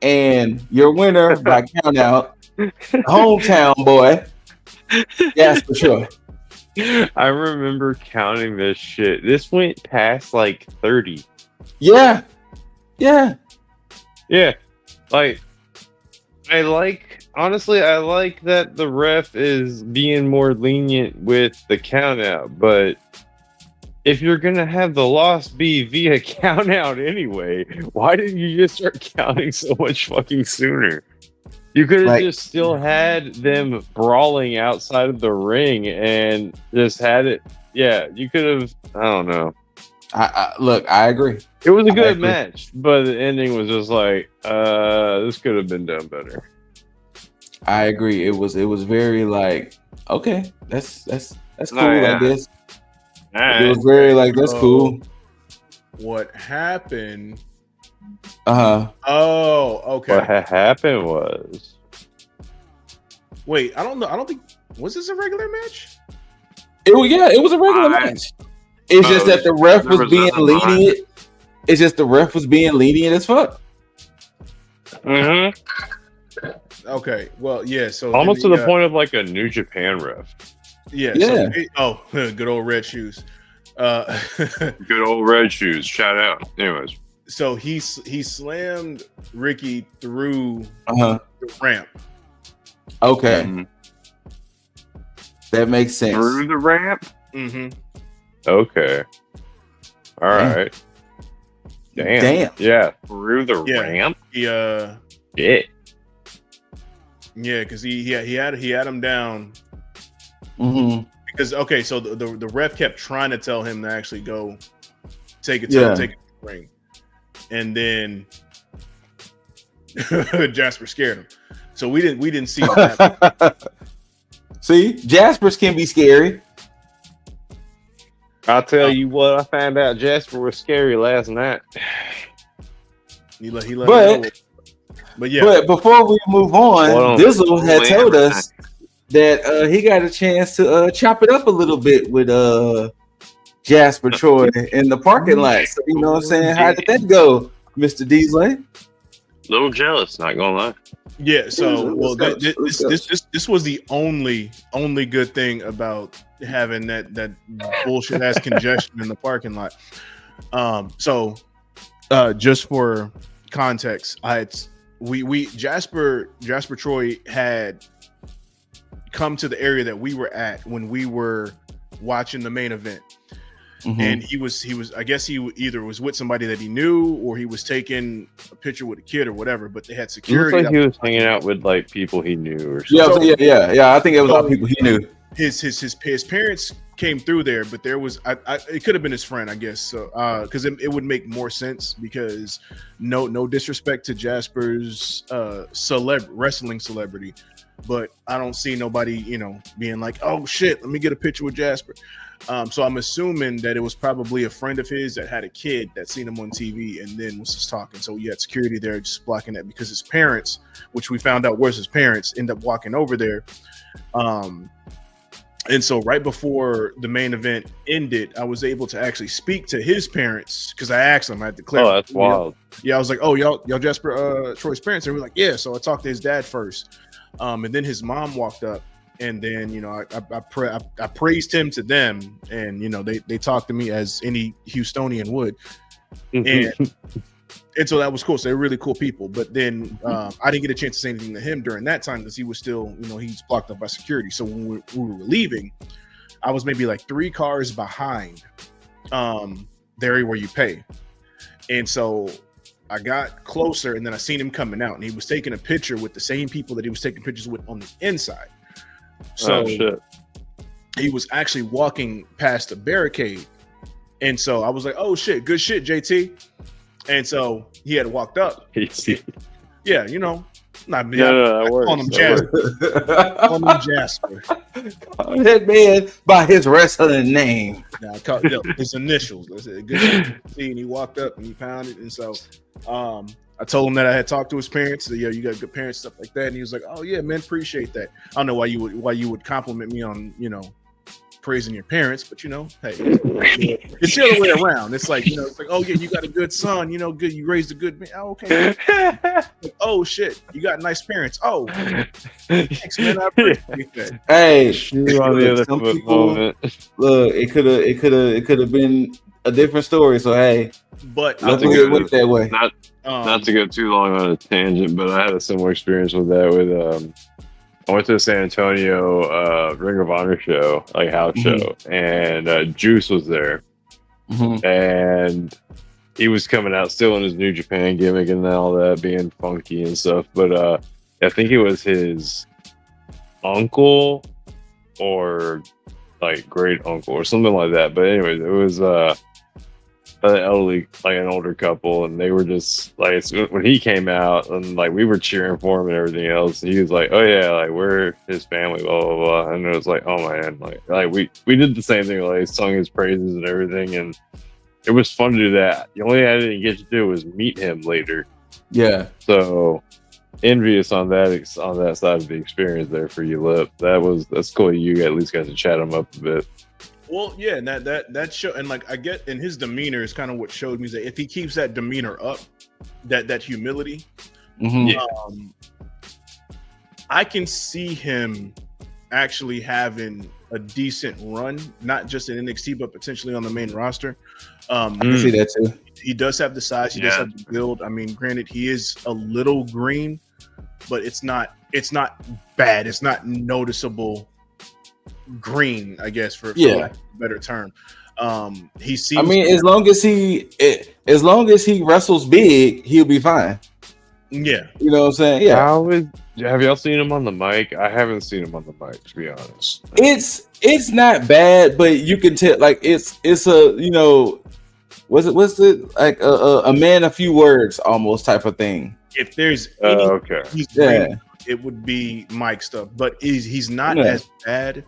And your winner by count out, hometown boy, Jasper Troy. I remember counting this shit. This went past like 30. Yeah. Like, I like that the ref is being more lenient with the count out, but if you're gonna have the loss be via count out anyway, why didn't you just start counting so much fucking sooner? You could have just still had them brawling outside of the ring and just had it. Yeah, you could have. I don't know. I agree. It was a good match, but the ending was just like, this could have been done better. I agree. It was very like, okay, that's cool. Yeah. I guess it was very like that's cool. What happened? Oh, okay. What happened was. Wait, I don't know. I don't think was this a regular match? It was a regular match. It's just that the ref was being lenient. It's just the ref was being lenient as fuck. Mm-hmm. Okay. Well, yeah. So almost to the point of like a New Japan ref. Yeah. So good old red shoes. Good old red shoes. Shout out. Anyways. So he slammed Ricky through the ramp. Okay. Mm-hmm. That makes sense. Through the ramp? Mm-hmm. Okay. All right. Damn. Yeah. Through the ramp? Yeah. Yeah, because he had him down. Mm-hmm. Because so the ref kept trying to tell him to actually go take it to the ring. And then Jasper scared him. So we didn't see that. See, Jaspers can be scary. I'll tell you what, I found out Jasper was scary last night. He let but yeah. But before we move on, Dizzle had told us that he got a chance to chop it up a little bit with Jasper Troy in the parking lot. So you know what I'm saying? How did that go, Mr. Deasley? A little jealous, not gonna lie. Yeah, so this was the only good thing about having that bullshit ass congestion in the parking lot. So just for context, Jasper Troy had come to the area that we were at when we were watching the main event. And he was I guess he either was with somebody that he knew or he was taking a picture with a kid or whatever, but they had security. It looked like he was hanging out with like people he knew or something. Yeah. I think it was a lot of people he knew. His parents came through there, but there was it could have been his friend, I guess. So because it would make more sense, because no disrespect to Jasper's wrestling celebrity, but I don't see nobody, being like, oh shit, let me get a picture with Jasper. So I'm assuming that it was probably a friend of his that had a kid that seen him on TV and then was just talking. So you had security there just blocking that, because his parents, which we found out was his parents, end up walking over there. And so right before the main event ended, I was able to actually speak to his parents, because I asked them, I had to clarify. Oh, that's wild. Yeah, I was like, oh, y'all Jasper Troy's parents? And we were like, yeah. So I talked to his dad first. And then his mom walked up. And then, I praised him to them, and, they talked to me as any Houstonian would. And so that was cool. So they're really cool people. But then I didn't get a chance to say anything to him during that time, because he was still, he's blocked up by security. So when we were leaving, I was maybe like 3 cars behind the area where you pay. And so I got closer, and then I seen him coming out, and he was taking a picture with the same people that he was taking pictures with on the inside. So he was actually walking past the barricade. And so I was like, oh shit, good shit, JT. And so he had walked up. Yeah, calling him Jasper. Calling him Jasper. Call that man by his wrestling name. Now, his initials. I said, good shit, JT. And he walked up and he pounded. And so I told him that I had talked to his parents. So, you got good parents, stuff like that. And he was like, "Oh yeah, man, appreciate that." I don't know why you would compliment me on praising your parents, but hey, it's the other way around. It's like it's like, oh yeah, you got a good son. Good, you raised a good man. Oh, okay. Like, oh shit, you got nice parents. Oh, thanks, man. I appreciate that. Hey, on the other some foot people, moment. Look, it could have been a different story. So hey, but let's it went that way. Not to go too long on a tangent, but I had a similar experience with that. I went to the San Antonio Ring of Honor show, like house show, and Juice was there, and he was coming out still in his New Japan gimmick and all that, being funky and stuff. But I think it was his uncle or like great uncle or something like that. But anyways, it was an elderly, like an older couple, and they were just like, when he came out and like we were cheering for him and everything else, he was like, oh yeah, like we're his family, blah blah blah. And it was like, oh man, like we did the same thing, like sung his praises and everything, and it was fun to do that. The only thing I didn't get to do was meet him later. Yeah, so envious on that side of the experience there for you, Lip. That's cool. You at least got to chat him up a bit. Well, yeah, and that show, and like I get, and his demeanor is kind of what showed me that if he keeps that demeanor up, that humility, I can see him actually having a decent run, not just in NXT, but potentially on the main roster. I can see that too. He does have the size, he does have the build. I mean, granted, he is a little green, but it's not bad. It's not noticeable green, I guess, for lack of a better term. He seems, I mean, as long as he wrestles big, he'll be fine. Yeah, you know what I'm saying. Yeah. Have y'all seen him on the mic? I haven't seen him on the mic, to be honest. It's not bad, but you can tell like it's a what's it like a man a few words almost type of thing. If there's any, okay, it would be Mike stuff, but he's not as bad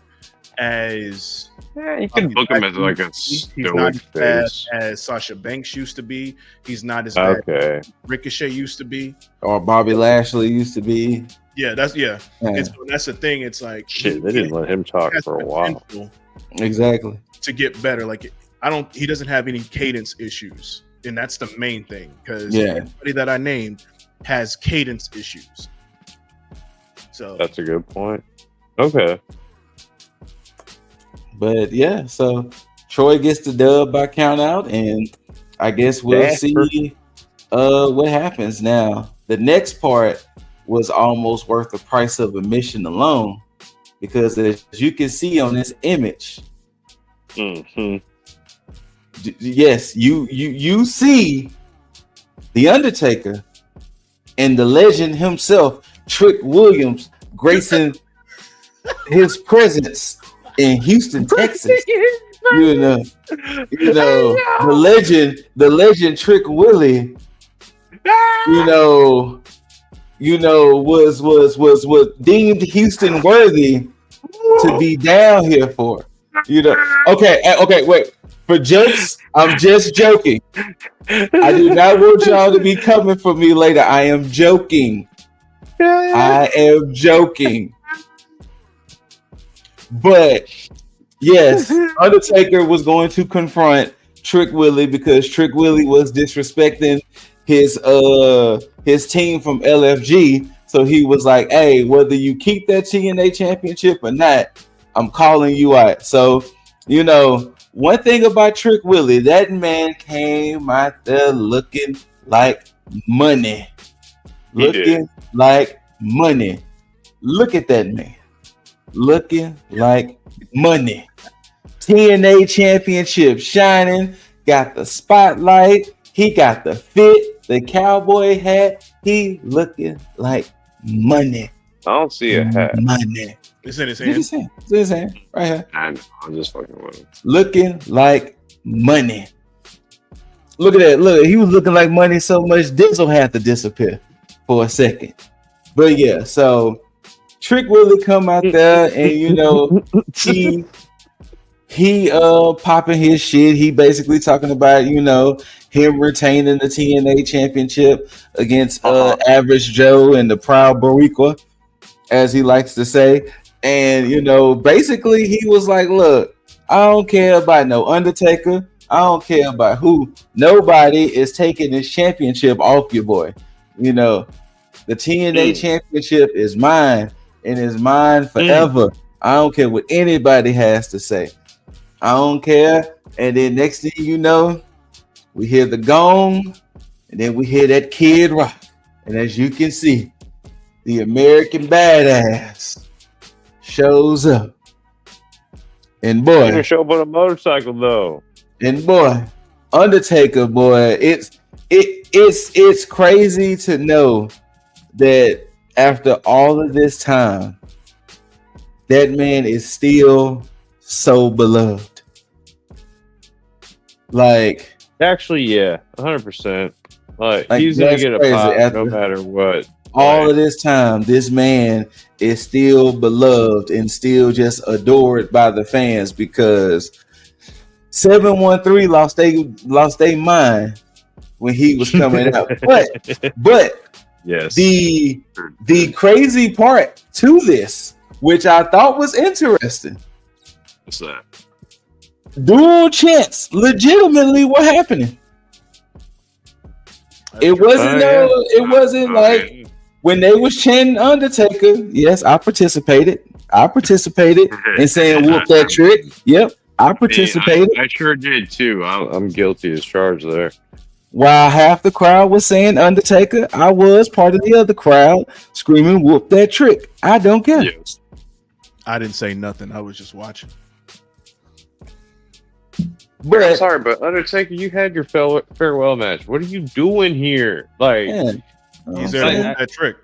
as you can book him as like a he's not as bad as Sasha Banks used to be. He's not as bad as Ricochet used to be, or Bobby Lashley used to be. Yeah, that's that's the thing. It's like shit, they didn't let him talk for a while. Exactly. To get better, like he doesn't have any cadence issues, and that's the main thing, because everybody that I named has cadence issues. So that's a good point. Okay. But yeah, so Troy gets the dub by count out, and I guess we'll see what happens. Now, the next part was almost worth the price of admission alone, because as you can see on this image, yes, you see the Undertaker and the legend himself, Trick Williams, gracing his presence in Houston, Texas. You know, the legend Trick Willie, was deemed Houston worthy to be down here for. Okay, wait. For jokes, I'm just joking. I do not want y'all to be coming for me later. I am joking. But yes, Undertaker was going to confront Trick Willie because Trick Willie was disrespecting his team from LFG. So he was like, hey, whether you keep that TNA championship or not, I'm calling you out. So, one thing about Trick Willie, that man came out there looking like money. Look at that man. Looking like money. TNA championship shining. Got the spotlight. He got the fit. The cowboy hat. He looking like money. I don't see a hat. Money. It's in his hand. It's in his hand. Right here. I'm just fucking with him. Looking like money. Look at that. Look, he was looking like money so much Dizzle had to disappear for a second. But yeah, so Trick Willie come out there and he popping his shit. He basically talking about him retaining the TNA championship against Average Joe and the Proud Boricua, as he likes to say. And basically he was like, look, I don't care about no Undertaker. I don't care about who. Nobody is taking this championship off your boy. The TNA championship is mine and is mine forever. I don't care what anybody has to say. I don't care. And then next thing you know, we hear the gong, and then we hear that Kid Rock. And as you can see, the American Badass shows up. And boy, he didn't show up on a motorcycle though. And boy, Undertaker, boy, it's crazy to know that after all of this time, that man is still so beloved. Like, actually, yeah, 100%. Like he's gonna get a pop no matter what. All of this time, this man is still beloved and still just adored by the fans because 713 lost their mind when he was coming out. But yes, the crazy part to this, which I thought was interesting. What's that? Dual chants legitimately were happening. It wasn't like when they was chanting Undertaker. Yes, I participated in saying whoop that trick. Yep, I participated. I sure did too. I'm guilty as charged there. While half the crowd was saying Undertaker, I was part of the other crowd screaming whoop that trick. I don't care. Yes. I didn't say nothing. I was just watching. But I'm sorry, but Undertaker, you had your farewell match. What are you doing here? Like, he's there to whoop that trick.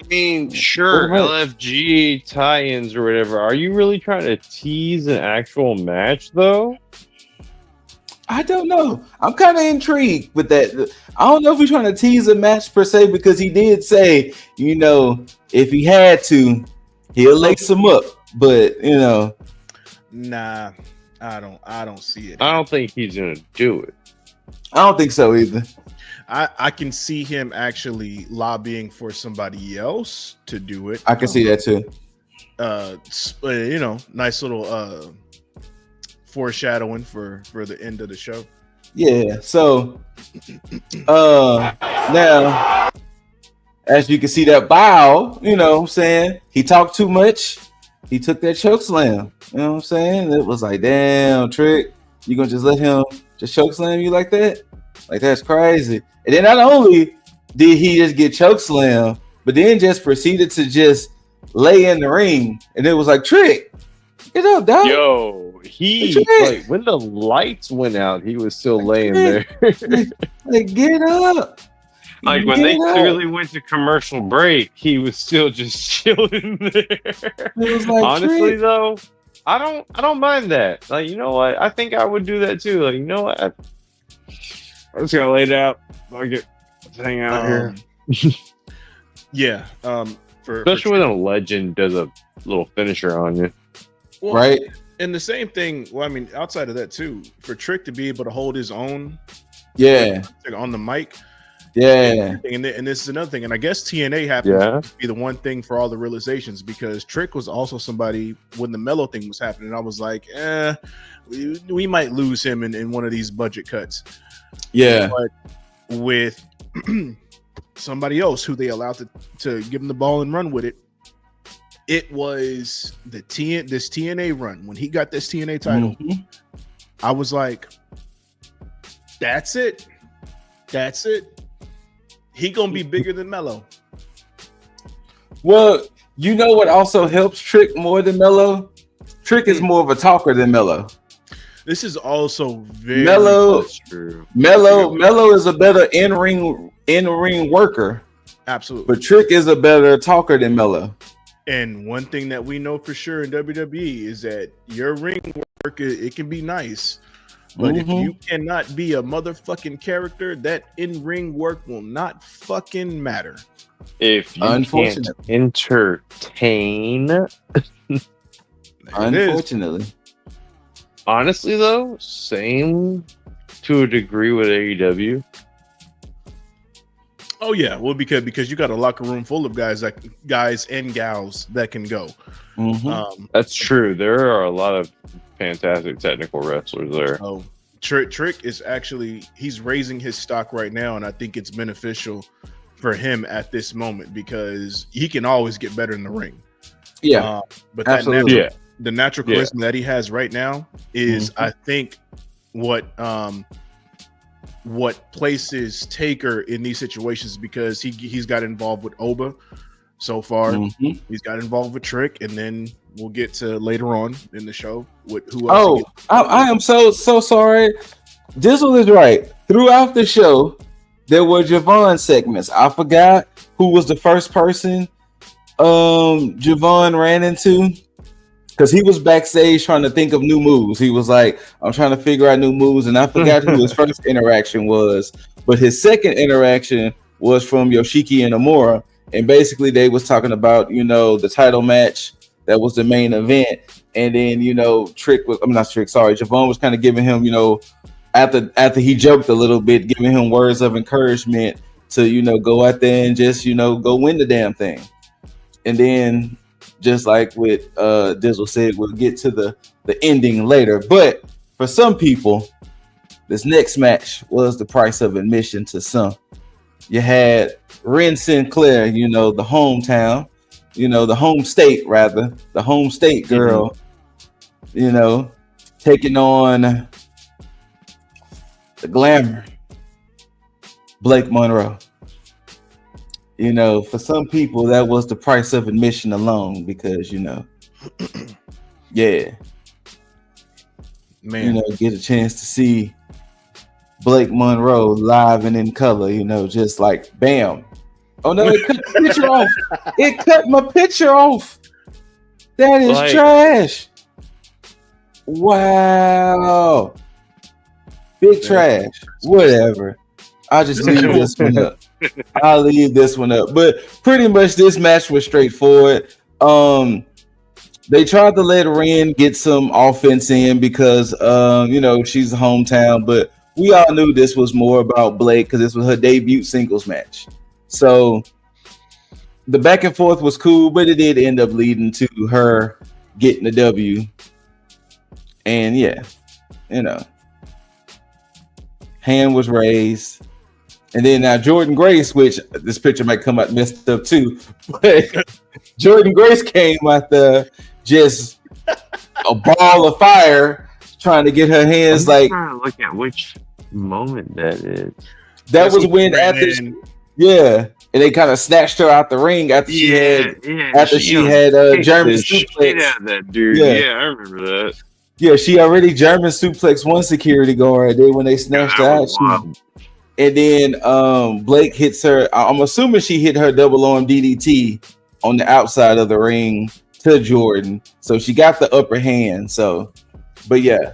I mean, sure, LFG tie-ins or whatever. Are you really trying to tease an actual match, though? I don't know. I'm kind of intrigued with that. I don't know if he's trying to tease a match per se, because he did say, if he had to, he'll lace him up. But nah, I don't see it. I don't think he's gonna do it. I don't think so either. I can see him actually lobbying for somebody else to do it. I can see that too. Nice little foreshadowing for the end of the show. Yeah. So now, as you can see that bow, what I'm saying, he talked too much. He took that choke slam. You know what I'm saying? It was like, damn, Trick. You gonna just let him just choke slam you like that? Like that's crazy. And then not only did he just get choke slam, but then just proceeded to just lay in the ring, and it was like, Trick, get up, dog. Yo, like when the lights went out, he was still laying there. like, get up. Like when they clearly went to commercial break, he was still just chilling there. It was like, honestly, Trick. though, I don't mind that. Like, you know what? I think I would do that too. Like, you know what? I'm just gonna lay down. Let's hang out here. Yeah. Especially when a legend does a little finisher on you. Well, right. And the same thing. Well, I mean, outside of that too, for Trick to be able to hold his own. Yeah. On the mic. Yeah. And this is another thing. And I guess TNA happened to be the one thing for all the realizations, because Trick was also somebody when the Mellow thing was happening. I was like, we might lose him in one of these budget cuts. Yeah. But with somebody else who they allowed to give him the ball and run with it, it was this TNA run. When he got this TNA title, I was like, that's it. He gonna be bigger than Mello. Well, you know what also helps Trick more than Mello? Trick is more of a talker than Mello. This is also very true. Mello is a better in-ring worker. Absolutely. But Trick is a better talker than Mello. And one thing that we know for sure in WWE is that your ring work, it can be nice. But if you cannot be a motherfucking character, that in-ring work will not fucking matter. If you can't entertain. Unfortunately. Honestly, though, same to a degree with AEW. Oh yeah, well because you got a locker room full of guys and gals that can go. That's true. There are a lot of fantastic technical wrestlers there. Oh, Trick is actually, he's raising his stock right now, and I think it's beneficial for him at this moment because he can always get better in the ring. Yeah, but absolutely. The natural charisma that he has right now is, I think, what places Taker in these situations, because he's got involved with Oba so far. He's got involved with Trick, and then we'll get to later on in the show with who else. I am so sorry. Dizzle is right. Throughout the show, there were Javon segments. I forgot who was the first person Javon ran into, because he was backstage trying to think of new moves. He was like, I'm trying to figure out new moves, and I forgot who his first interaction was. But his second interaction was from Yoshiki and Amora, and basically they was talking about, the title match that was the main event. And then, Javon was kind of giving him, after he joked a little bit, giving him words of encouragement to, go out there and just, go win the damn thing. And then, just like what Dizzle said, we'll get to the ending later. But for some people, this next match was the price of admission to some. You had Ren Sinclair, the hometown, the home state, rather, the home state girl, taking on the glamour, Blake Monroe. For some people, that was the price of admission alone, because, man, get a chance to see Blake Monroe live and in color, just like bam. Oh no, it cut the picture off. It cut my picture off. That is trash. Wow. Big trash. Whatever. I'll just leave this one up. I'll leave this one up. But pretty much this match was straightforward. They tried to let Ren get some offense in because she's a hometown, but we all knew this was more about Blake because this was her debut singles match. So the back and forth was cool, but it did end up leading to her getting the W. And hand was raised. And then now Jordan Grace, which this picture might come out messed up too, but Jordan Grace came out there just a ball of fire, trying to get her hands like. Trying to look at which moment that is. That was when after, and they kind of snatched her out the ring after she had German suplex. That dude. Yeah, I remember that. Yeah, she already German suplex one security guard. Then when they snatched her out, and then Blake hits her. I'm assuming she hit her double arm DDT on the outside of the ring to Jordan, so she got the upper hand. So, but yeah,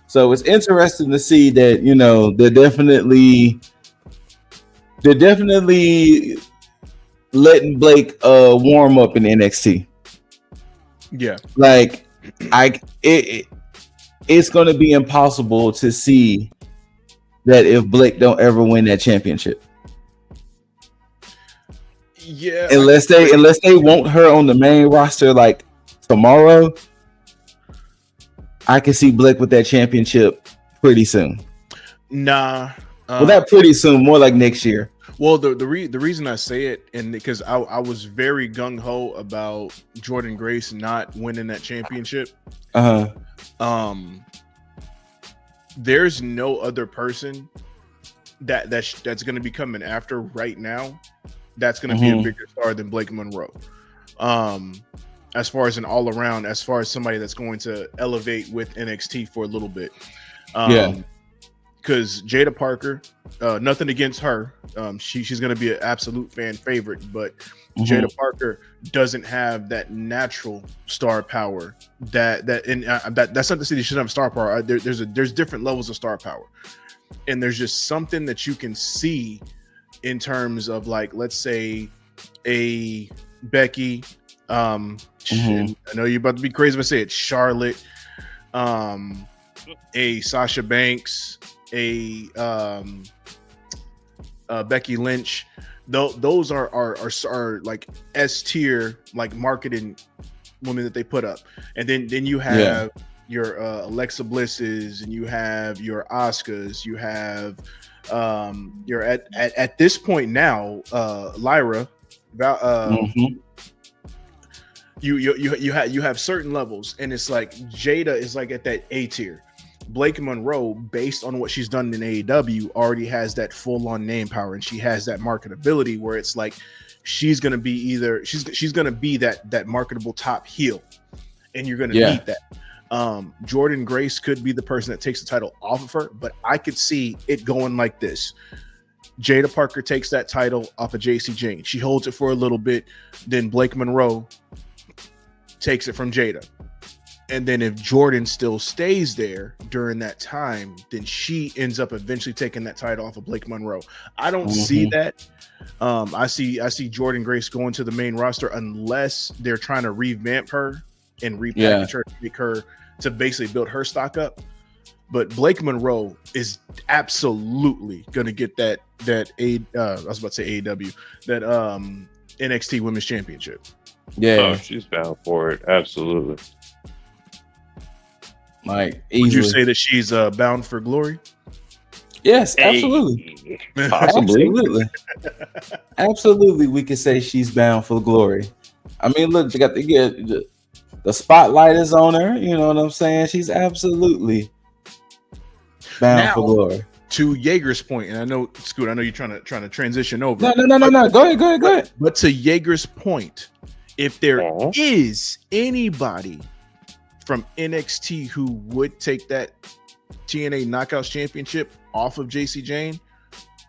so it's interesting to see that they're definitely letting Blake warm up in NXT. Yeah, like it's going to be impossible to see that if Blake don't ever win that championship. Yeah, unless they want her on the main roster like tomorrow, I can see Blake with that championship pretty soon. Nah, well, not pretty soon, more like next year. Well, the reason I say it, and because I was very gung ho about Jordan Grace not winning that championship. There's no other person that's going to be coming after right now that's going to be a bigger star than Blake Monroe. As far as an all around, as far as somebody that's going to elevate with NXT for a little bit. Because Jada Parker, nothing against her, she's going to be an absolute fan favorite, but Jada Parker doesn't have that natural star power that's not to say she doesn't have star power. There's different levels of star power, and there's just something that you can see in terms of, like, let's say a Becky. I know you're about to be crazy if I say it. Charlotte, a Sasha Banks, a Becky Lynch. Those are like S tier, like marketing women that they put up, and then you have your Alexa Blisses, and you have your Asukas, you have you're at this point now Lyra. You have certain levels, and it's like Jada is like at that A tier. Blake Monroe, based on what she's done in AEW, already has that full-on name power, and she has that marketability where it's like she's gonna be she's gonna be that marketable top heel, and you're gonna need that. Jordan Grace could be the person that takes the title off of her, but I could see it going like this. Jada Parker takes that title off of JC Jane. She holds it for a little bit, then Blake Monroe takes it from Jada. And then if Jordan still stays there during that time, then she ends up eventually taking that title off of Blake Monroe. I don't see that. I see Jordan Grace going to the main roster unless they're trying to revamp her and repackage her to make her to basically build her stock up. But Blake Monroe is absolutely going to get that I was about to say AEW, that NXT Women's Championship. Yeah, she's bound for it. Absolutely. Like, would you say that she's bound for glory? Yes, absolutely. Absolutely. Absolutely, we could say she's bound for glory. I mean, look, you got to get the spotlight is on her. You know what I'm saying? She's absolutely bound for glory. To Jaeger's point, and I know, Scoot, I know you're trying to transition over. No. Go ahead. But to Jaeger's point, if there is anybody from NXT who would take that TNA Knockouts Championship off of JC Jane,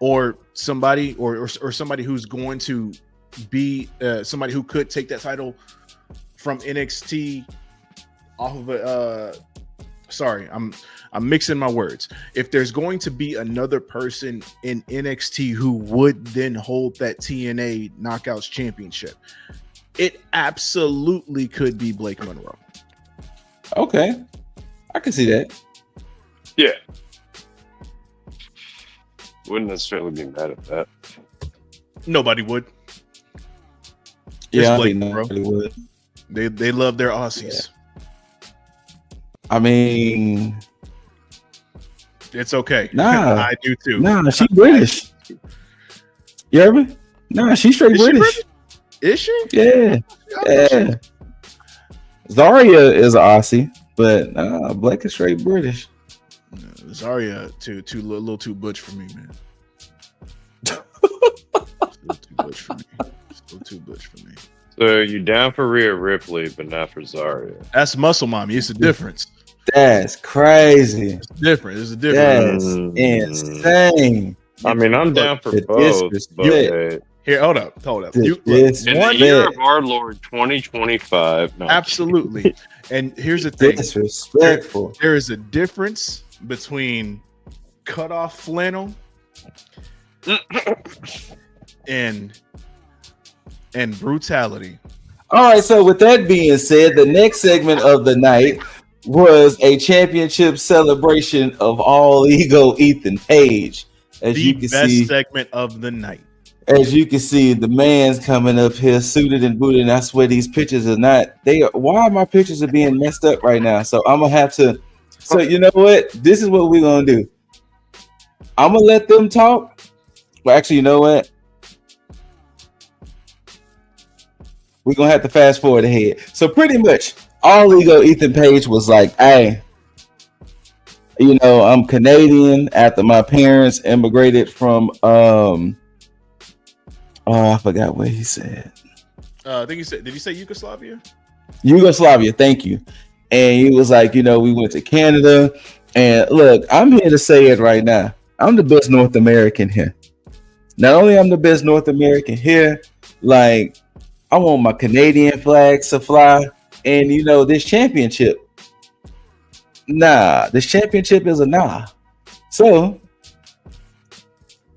or somebody or somebody who's going to be somebody who could take that title from NXT off of a sorry, I'm mixing my words. If there's going to be another person in NXT who would then hold that TNA Knockouts Championship, it absolutely could be Blake Monroe. Okay, I can see that. Yeah, wouldn't necessarily be mad at that. Nobody would. Yeah, I think nobody would. They love their Aussies. Yeah. I mean, it's okay. Nah, I do too. Nah, she British. You hear me? Nah, she's straight British. Is she? Yeah. Zarya is an Aussie. But Blake is straight British. Zarya a little too butch for me, man. Still too butch for me. Still too butch for me. So you down for Rhea Ripley, but not for Zarya? That's muscle mommy. It's a difference. That's crazy. It's different. It's a difference. That's insane. I mean, I'm down for both. But here, hold up. In the year of our Lord 2025. No, absolutely. And here's the thing. Disrespectful. There is a difference between cut off flannel and brutality. All right, so with that being said, the next segment of the night was a championship celebration of All Ego Ethan Page. As you can see, segment of the night. As you can see, the man's coming up here suited and booted. And I swear these pictures are not. Why my pictures are being messed up right now? So I'm gonna have to. So you know what? This is what we're gonna do. I'm gonna let them talk. Well, actually, you know what? We're gonna have to fast forward ahead. So pretty much, All Ego Ethan Page was like, "Hey, you know, I'm Canadian after my parents immigrated from I forgot what he said. I think he said, did he say Yugoslavia? Yugoslavia, thank you. And he was like, you know, we went to Canada. And look, I'm here to say it right now. I'm the best North American here. Not only I'm the best North American here, like I want my Canadian flags to fly. And you know, this championship. This championship is a nah. So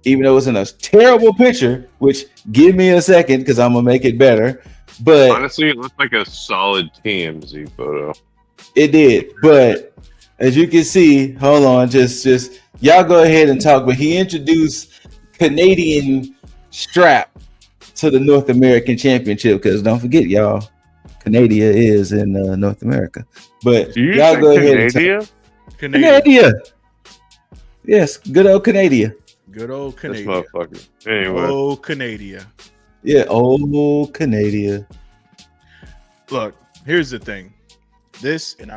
even though it's in a terrible picture, which give me a second because I'm gonna make it better. But honestly, it looked like a solid TMZ photo. It did, but as you can see, hold on, just y'all go ahead and talk. But he introduced Canadian strap to the North American Championship because don't forget, y'all, Canada is in North America. But y'all go ahead and talk. Canada. Yes, good old Canada. Good old Canada. This motherfucker. Anyway. Oh, Canada. Yeah, old Canada. Look, here's the thing. This, and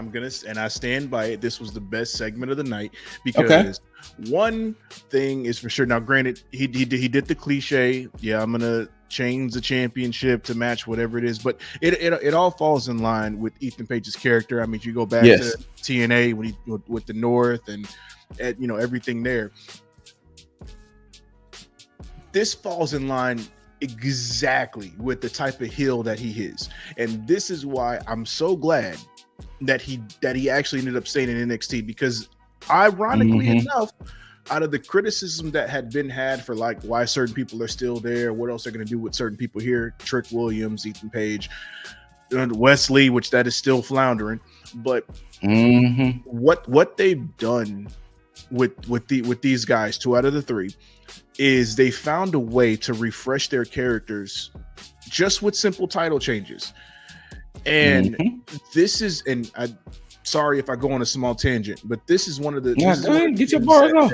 I stand by it. This was the best segment of the night because one thing is for sure. Now, granted, he did the cliche. Yeah, I'm gonna change the championship to match whatever it is, but it all falls in line with Ethan Page's character. I mean, you go back to TNA when he with the North and you know everything there. This falls in line exactly with the type of heel that he is, and this is why I'm so glad that he actually ended up staying in NXT because, ironically enough, out of the criticism that had been had for like why certain people are still there, what else they're going to do with certain people here, Trick Williams, Ethan Page, and Wesley, which that is still floundering, but what they've done with these guys, 2 out of the 3. Is they found a way to refresh their characters just with simple title changes. And this is, and I'm sorry if I go on a small tangent, but this is one of the get your bars off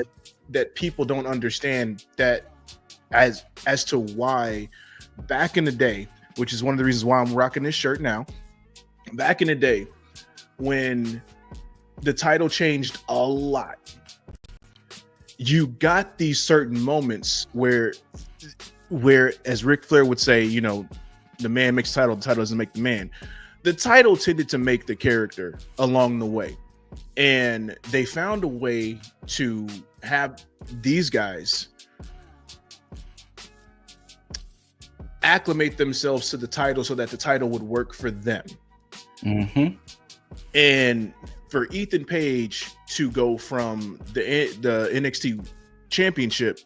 that people don't understand that as to why back in the day, which is one of the reasons why I'm rocking this shirt now. Back in the day, when the title changed a lot, you got these certain moments where as Ric Flair would say, you know, the man makes the title doesn't make the man. The title tended to make the character along the way. And they found a way to have these guys acclimate themselves to the title so that the title would work for them. And for Ethan Page to go from the NXT championship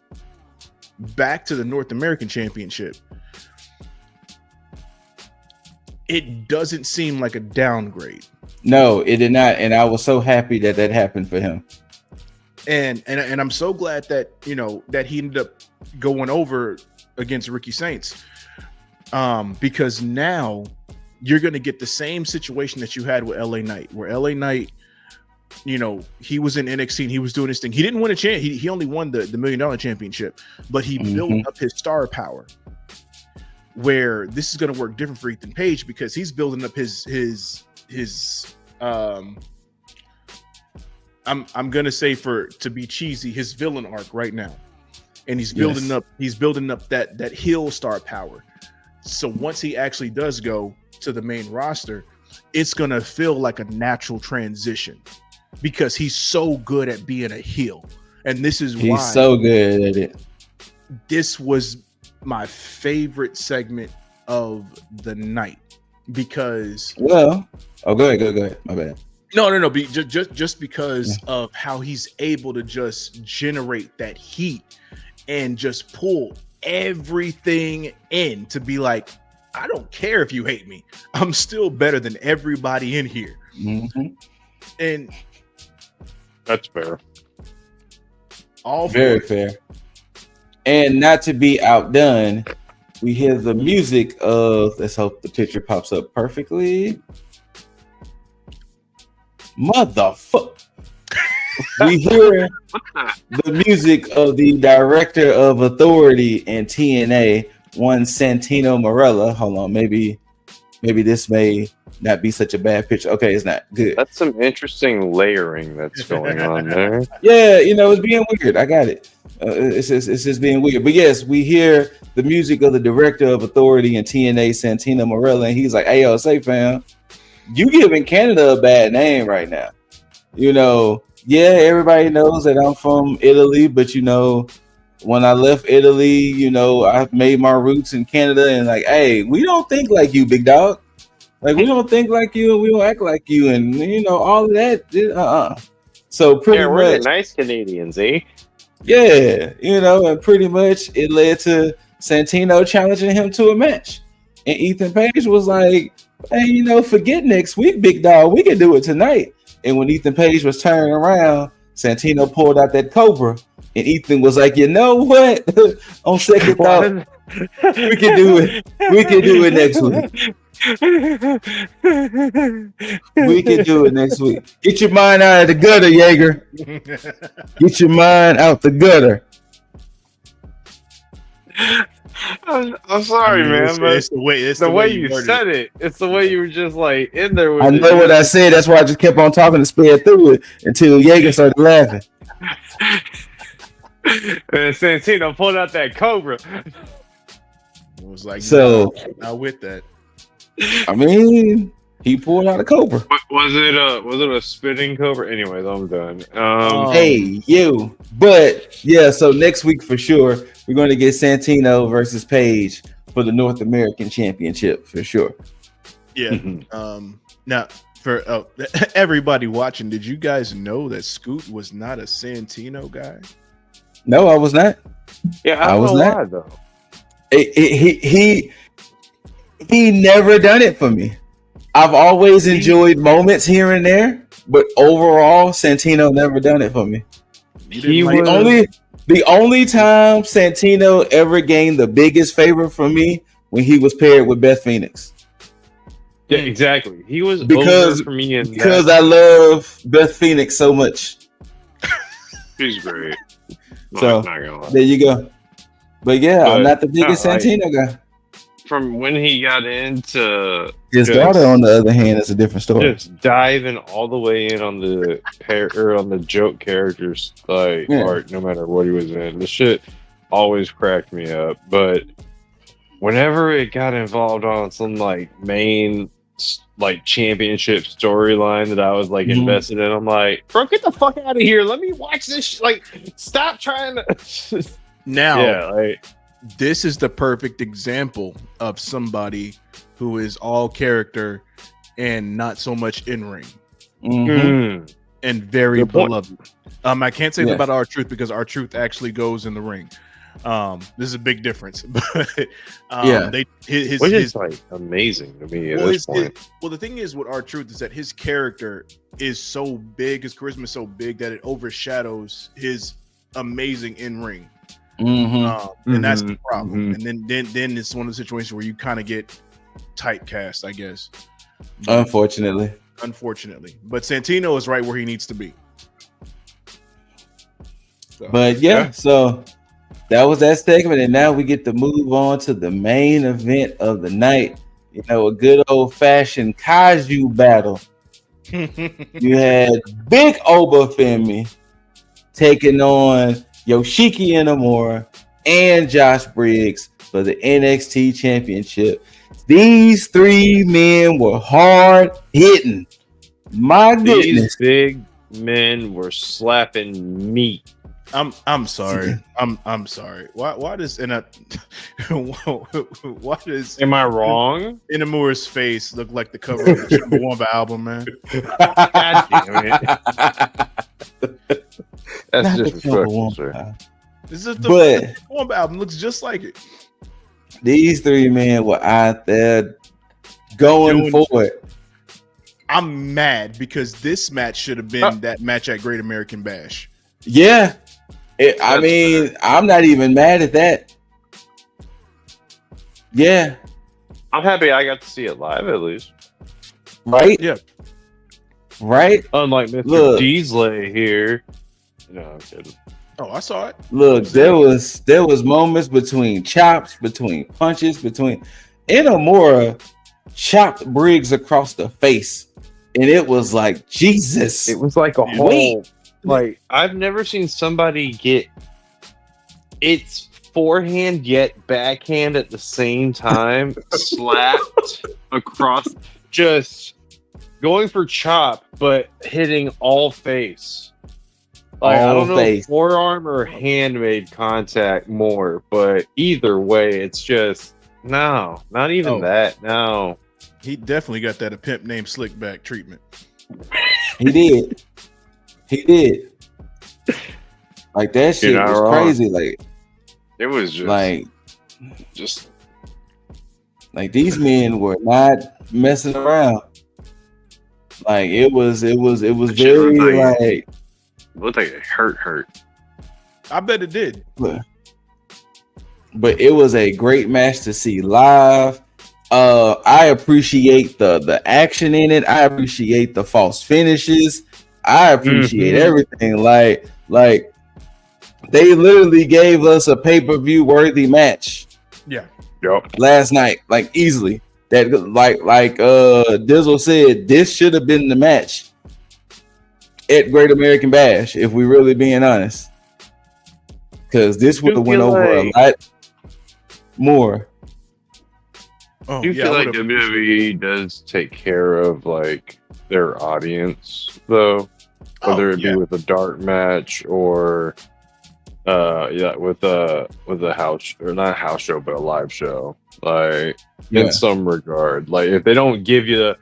back to the North American championship, it doesn't seem like a downgrade. No, it did not. And I was so happy that happened for him. And I'm so glad that, you know, that he ended up going over against Ricky Saints. Because now you're going to get the same situation that you had with LA Knight, where LA Knight, you know, he was in NXT and he was doing his thing. He didn't win a champ. He only won the $1 million championship, but he built up his star power. Where this is going to work different for Ethan Page because he's building up his I'm gonna say to be cheesy, his villain arc right now, and he's building up that heel star power. So once he actually does go to the main roster, it's gonna feel like a natural transition because he's so good at being a heel, and this is why he's so good at it. This was my favorite segment of the night because go ahead. My bad. No. Just because of how he's able to just generate that heat and just pull everything in to be like, I don't care if you hate me. I'm still better than everybody in here. Mm-hmm. And that's fair. All very fair. And not to be outdone, we hear the music of, let's hope the picture pops up perfectly. Motherfucker. We hear the music of the director of authority in TNA, one Santino Marella. Hold on, maybe this may not be such a bad picture. Okay, it's not good. That's some interesting layering that's going on there. Yeah, it's being weird. I got it. It's just being weird. But yes, we hear the music of the director of authority in TNA, Santino Marella, and he's like, "Hey, yo, say, fam, you giving Canada a bad name right now. Yeah, everybody knows that I'm from Italy, but when I left Italy, I made my roots in Canada, and like, hey, we don't think like you, big dog. Like, we don't think like you, and we don't act like you, and all of that. So pretty much, we're the nice Canadians, eh? Yeah, and pretty much it led to Santino challenging him to a match, and Ethan Page was like, hey, forget next week, big dog. We can do it tonight. And when Ethan Page was turning around, Santino pulled out that Cobra, and Ethan was like, you know what? On second thought, we can do it. We can do it next week. We can do it next week. Get your mind out of the gutter, Jaeger. Get your mind out the gutter. I'm sorry, man. It's the way you said it. It's the way you were just like in there with I know what I said. That's why I just kept on talking and sped through it until Jaeger started laughing. And Santino pulled out that Cobra. It was like, so not with that. I mean, he pulled out a Cobra. Was it a spitting Cobra? Anyways, I'm done. Hey, you. But yeah, so next week for sure, we're going to get Santino versus Page for the North American Championship for sure. Yeah. Now, for everybody watching, did you guys know that Scoot was not a Santino guy? No, I was not. Yeah, I was not. Why, though. He never done it for me. I've always enjoyed moments here and there, but overall, Santino never done it for me. The only time Santino ever gained the biggest favor from me when he was paired with Beth Phoenix. Yeah, exactly. He was because over for me because I love Beth Phoenix so much. She's great. So there you go. But yeah, I'm not the biggest Santino guy. From when he got into his daughter, on the other hand, is a different story. Just diving all the way in on the on the joke characters art, no matter what he was in. The shit always cracked me up. But whenever it got involved on some main championship storyline that I was invested in, I'm like, bro, get the fuck out of here. Let me watch this. Stop trying to. Now, this is the perfect example of somebody who is all character and not so much in ring, and very beloved. I can't say that about R-Truth because R-Truth actually goes in the ring. This is a big difference, but which is amazing to me at this point. The thing is with R-Truth is that his character is so big, his charisma is so big that it overshadows his amazing in ring. And that's the problem. And then it's one of the situations where you kind of get typecast, I guess. Unfortunately. But Santino is right where he needs to be. So, but so that was that segment, and now we get to move on to the main event of the night. A good old fashioned kaiju battle You had Big Obafemi taking on Yoshiki Inamura and Josh Briggs for the NXT Championship. These three men were hard hitting. My goodness. These big men were slapping meat. I'm sorry. I'm sorry. Why does why does Am I wrong? Inamura's face look like the cover of the Chumbawamba album, man? God damn it. That's Not disrespectful, sir. This is the Chumbawamba album. Looks just like it. These three men were out there going for it. I'm mad because this match should have been that match at Great American Bash. Yeah. I mean, I'm not even mad at that. Yeah. I'm happy I got to see it live at least. Right? Yeah. Right? Unlike Mr. Deasley here. No, I'm kidding. Oh, I saw it. Look, there was moments between chops, between punches, between Inamura chopped Briggs across the face. And it was like, Jesus. It was like a whole... Like, I've never seen somebody get its forehand yet backhand at the same time slapped across, just going for chop, but hitting all face. Like, I don't know if forearm or hand made contact more, but either way, it's just, no, not even that, no. He definitely got that a pimp named Slickback treatment. He did. He did. Like that shit was crazy. Like it was just like these men were not messing around. Like it was very like looked like it hurt. I bet it did. But it was a great match to see live. I appreciate the action in it. I appreciate the false finishes. I appreciate everything. Like they literally gave us a pay-per-view worthy match. Yeah. Yep. Last night, like easily. That like Dizzle said, this should have been the match at Great American Bash, if we really being honest. Because this would have went over a lot more. Do you feel like WWE does take care of like their audience though, whether it be with a dark match or with a house or not a house show but a live show, like in some regard, like if they don't give you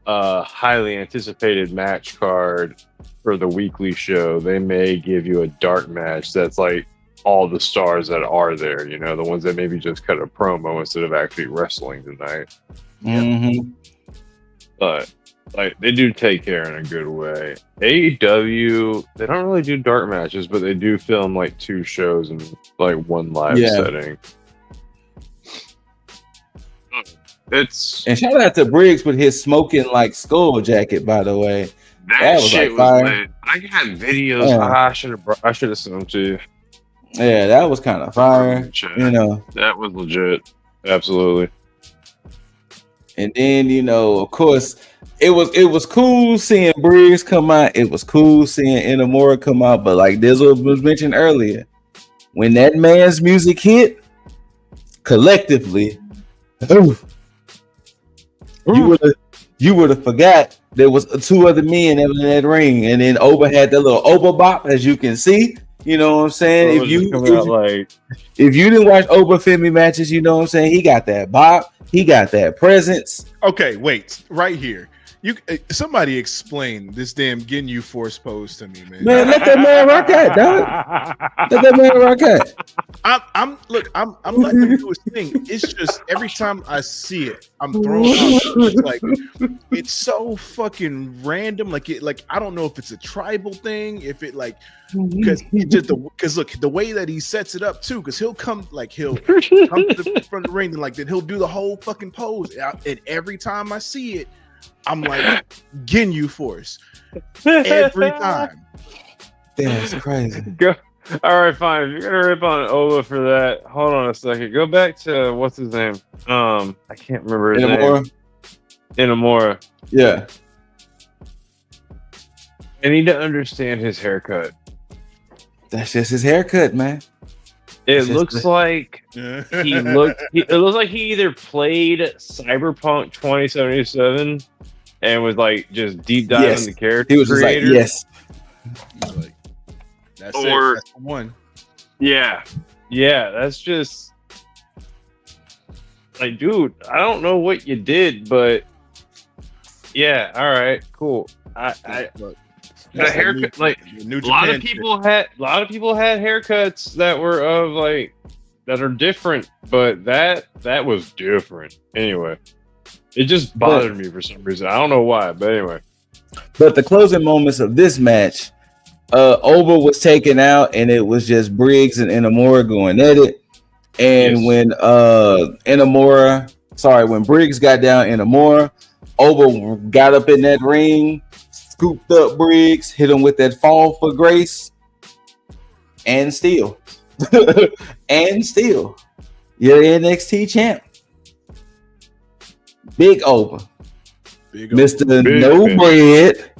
a highly anticipated match card for the weekly show, they may give you a dark match that's like all the stars that are there, you know, the ones that maybe just cut a promo instead of actually wrestling tonight. But like they do take care in a good way. AEW, they don't really do dark matches, but they do film like 2 shows in like one live setting. And shout out to Briggs with his smoking like skull jacket, by the way. That was shit was lit. I got videos. I should have sent them to you. Yeah, that was kind of fire. You know, that was legit. Absolutely. And then, you know, of course, it was cool seeing Briggs come out. It was cool seeing Inamura come out. But like Dizzle was mentioned earlier, when that man's music hit, collectively, you would have forgot there was 2 other men in that ring, and then Oba had that little Oba bop, as you can see. You know what I'm saying? If you didn't watch Obafemi matches, you know what I'm saying? He got that bop. He got that presence. Okay, wait. Right here. Somebody explain this damn Ginyu Force pose to me, man. Man, let that man rock out, dog. Let that man rock out. I'm letting him do his thing. It's just every time I see it, I'm thrown off. It's like it's so fucking random. Like I don't know if it's a tribal thing, if it like because look the way that he sets it up too, because he'll come to the front of the ring and like then he'll do the whole fucking pose. And every time I see it, I'm like, Ginyu Force. Every time. That's crazy. Go. All right, fine. If you're gonna rip on Ola for that, hold on a second. Go back to what's his name? I can't remember his name. Inamura. Yeah. I need to understand his haircut. That's just his haircut, man. It looks like it looks like he either played Cyberpunk 2077 and was like just deep diving the character. He was just like, yes. He's like, that's it. That's the one. Yeah. Yeah, that's just like, dude, I don't know what you did, but yeah, all right, cool. The haircut, like a lot of people had haircuts that were of like that are different, but that was different. Anyway, it just bothered me for some reason. I don't know why, but anyway. But the closing moments of this match, Oba was taken out, and it was just Briggs and Inamura going at it. And when when Briggs got down Inamura, Oba got up in that ring, scooped up Briggs, hit him with that fall for grace, and still, your NXT champ, Big Oba, Mr. No bread,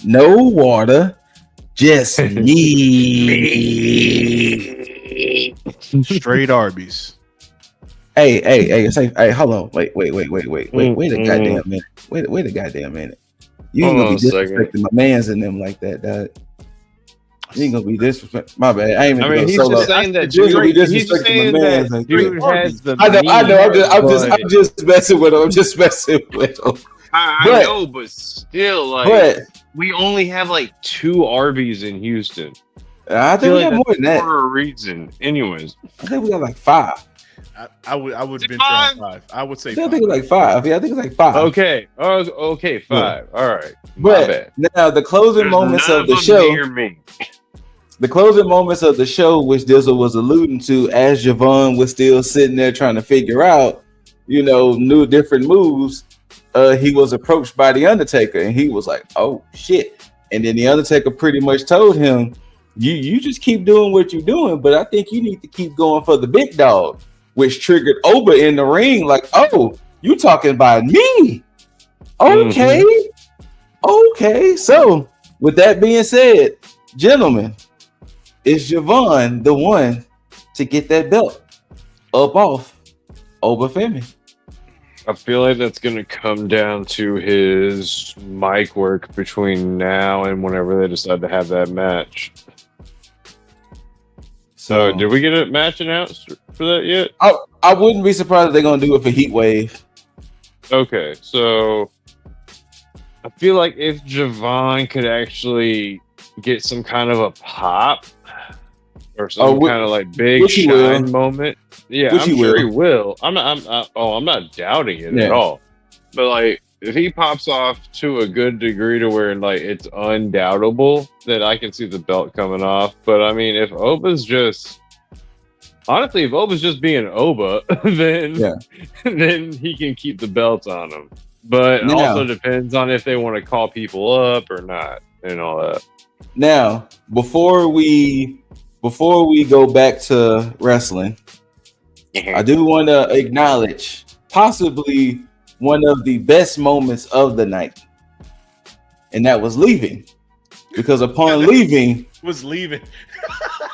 no water, just me, straight Arby's. Hey, hold on, wait a goddamn minute, wait a goddamn minute. You ain't gonna be disrespecting my mans and them like that, dog. You ain't gonna be disrespecting. My bad. I ain't even he's solo. Just saying that dude he's just saying my mans. That dude has the I know. I'm just messing with him. I know, but still, like, we only have like 2 Arby's in Houston. I think we got more than that for a reason. Anyways, I think we got like 5. I would venture on 5. I would say 5. I think it's like 5. Yeah, I think it's like 5. Okay. Okay, 5. Yeah. All right. But now the closing moments of the show. The closing moments of the show, which Dizzle was alluding to, as Javon was still sitting there trying to figure out, new different moves. He was approached by the Undertaker, and he was like, "Oh shit!" And then the Undertaker pretty much told him, "You just keep doing what you're doing, but I think you need to keep going for the big dog." Which triggered Oba in the ring, like, "Oh, you talking about me? Okay, okay." So, with that being said, gentlemen, is Javon the one to get that belt up off Oba Femi? I feel like that's going to come down to his mic work between now and whenever they decide to have that match. So, did we get a match announced for that yet? I wouldn't be surprised if they're going to do it for Heat Wave. Okay, so I feel like if Javon could actually get some kind of a pop or some kind of like big shine moment, I'm sure he will. I'm not doubting it at all. But like, if he pops off to a good degree to where like it's undoubtable, then I can see the belt coming off. But I mean, if Oba's just being Oba, then he can keep the belt on him. But it also depends on if they want to call people up or not and all that. Now, before we go back to wrestling, I do want to acknowledge possibly one of the best moments of the night, and that was leaving. Because upon leaving,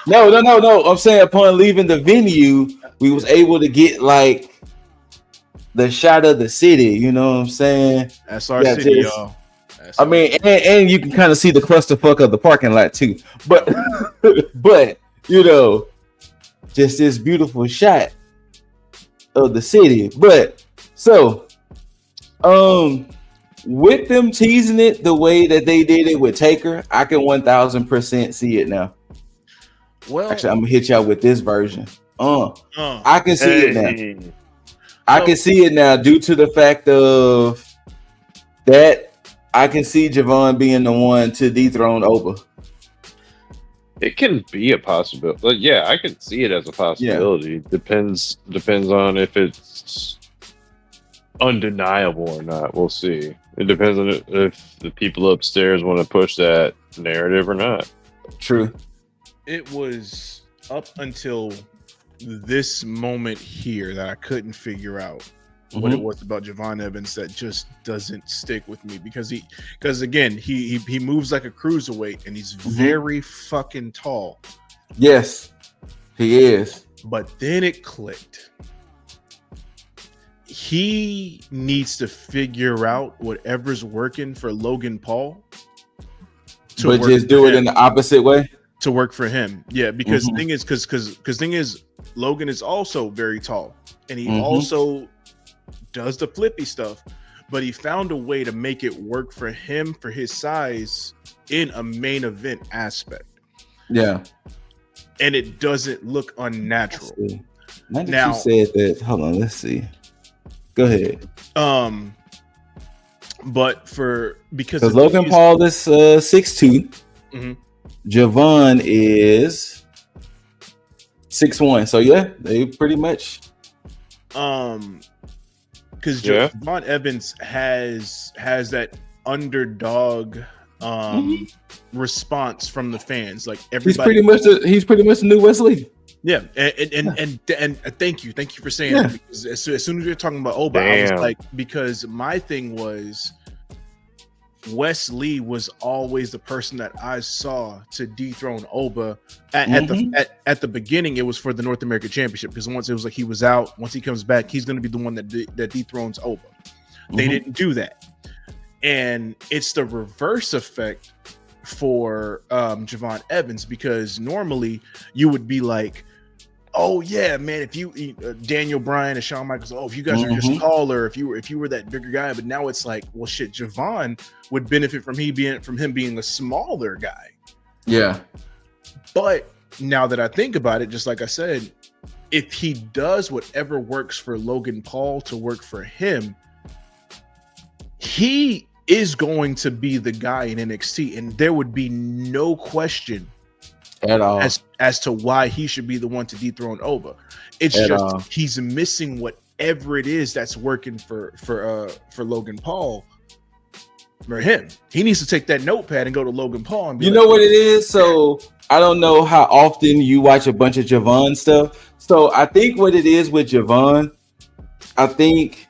No. I'm saying upon leaving the venue, we was able to get like the shot of the city. You know what I'm saying? That's our city, y'all. I mean, and you can kind of see the clusterfuck of the parking lot too. But just this beautiful shot of the city. But so, with them teasing it the way that they did it with Taker, I can 1000% see it now. Well, actually, I'm gonna hit y'all with this version. I can see it now. I can see it now due to the fact of that. I can see Javon being the one to dethrone Oba. It can be a possibility. But yeah, I can see it as a possibility. Yeah. Depends on if it's undeniable or not. We'll see. It depends on if the people upstairs want to push that narrative or not. True. It was up until this moment here that I couldn't figure out what it was about Javon Evans that just doesn't stick with me because again he moves like a cruiserweight and he's very fucking tall. Yes, he is. But then it clicked. He needs to figure out whatever's working for Logan Paul. But just do it in the opposite way. To work for him. Yeah, because thing is Logan is also very tall. And he also does the flippy stuff. But he found a way to make it work for him for his size in a main event aspect. Yeah. And it doesn't look unnatural. Now that you said that, hold on, let's see. Go ahead. But because Logan Paul is 6'2", Javon is 6'1". So yeah, they pretty much. Because Javon Evans has that underdog response from the fans. Like everybody, he's pretty much the new Wesley. Yeah, and thank you for saying that, because as soon as you're talking about Oba, I was like, because my thing was Wes Lee was always the person that I saw to dethrone Oba at the beginning. It was for the North American Championship, because once it was like he was out, once he comes back, he's going to be the one that dethrones Oba. They didn't do that, and it's the reverse effect for Javon Evans, because normally you would be like, oh yeah, man, if you Daniel Bryan and Shawn Michaels, if you guys are just taller, if you were that bigger guy. But now it's like, well, shit, Javon would benefit from him being a smaller guy. Yeah. But now that I think about it, just like I said, if he does whatever works for Logan Paul to work for him, he is going to be the guy in NXT, and there would be no question at all as to why he should be the one to dethrone Oba. It's just he's missing whatever it is that's working for Logan Paul. For him, he needs to take that notepad and go to Logan Paul and be know what it is. So I don't know how often you watch a bunch of Javon stuff. So I think what it is with Javon, I think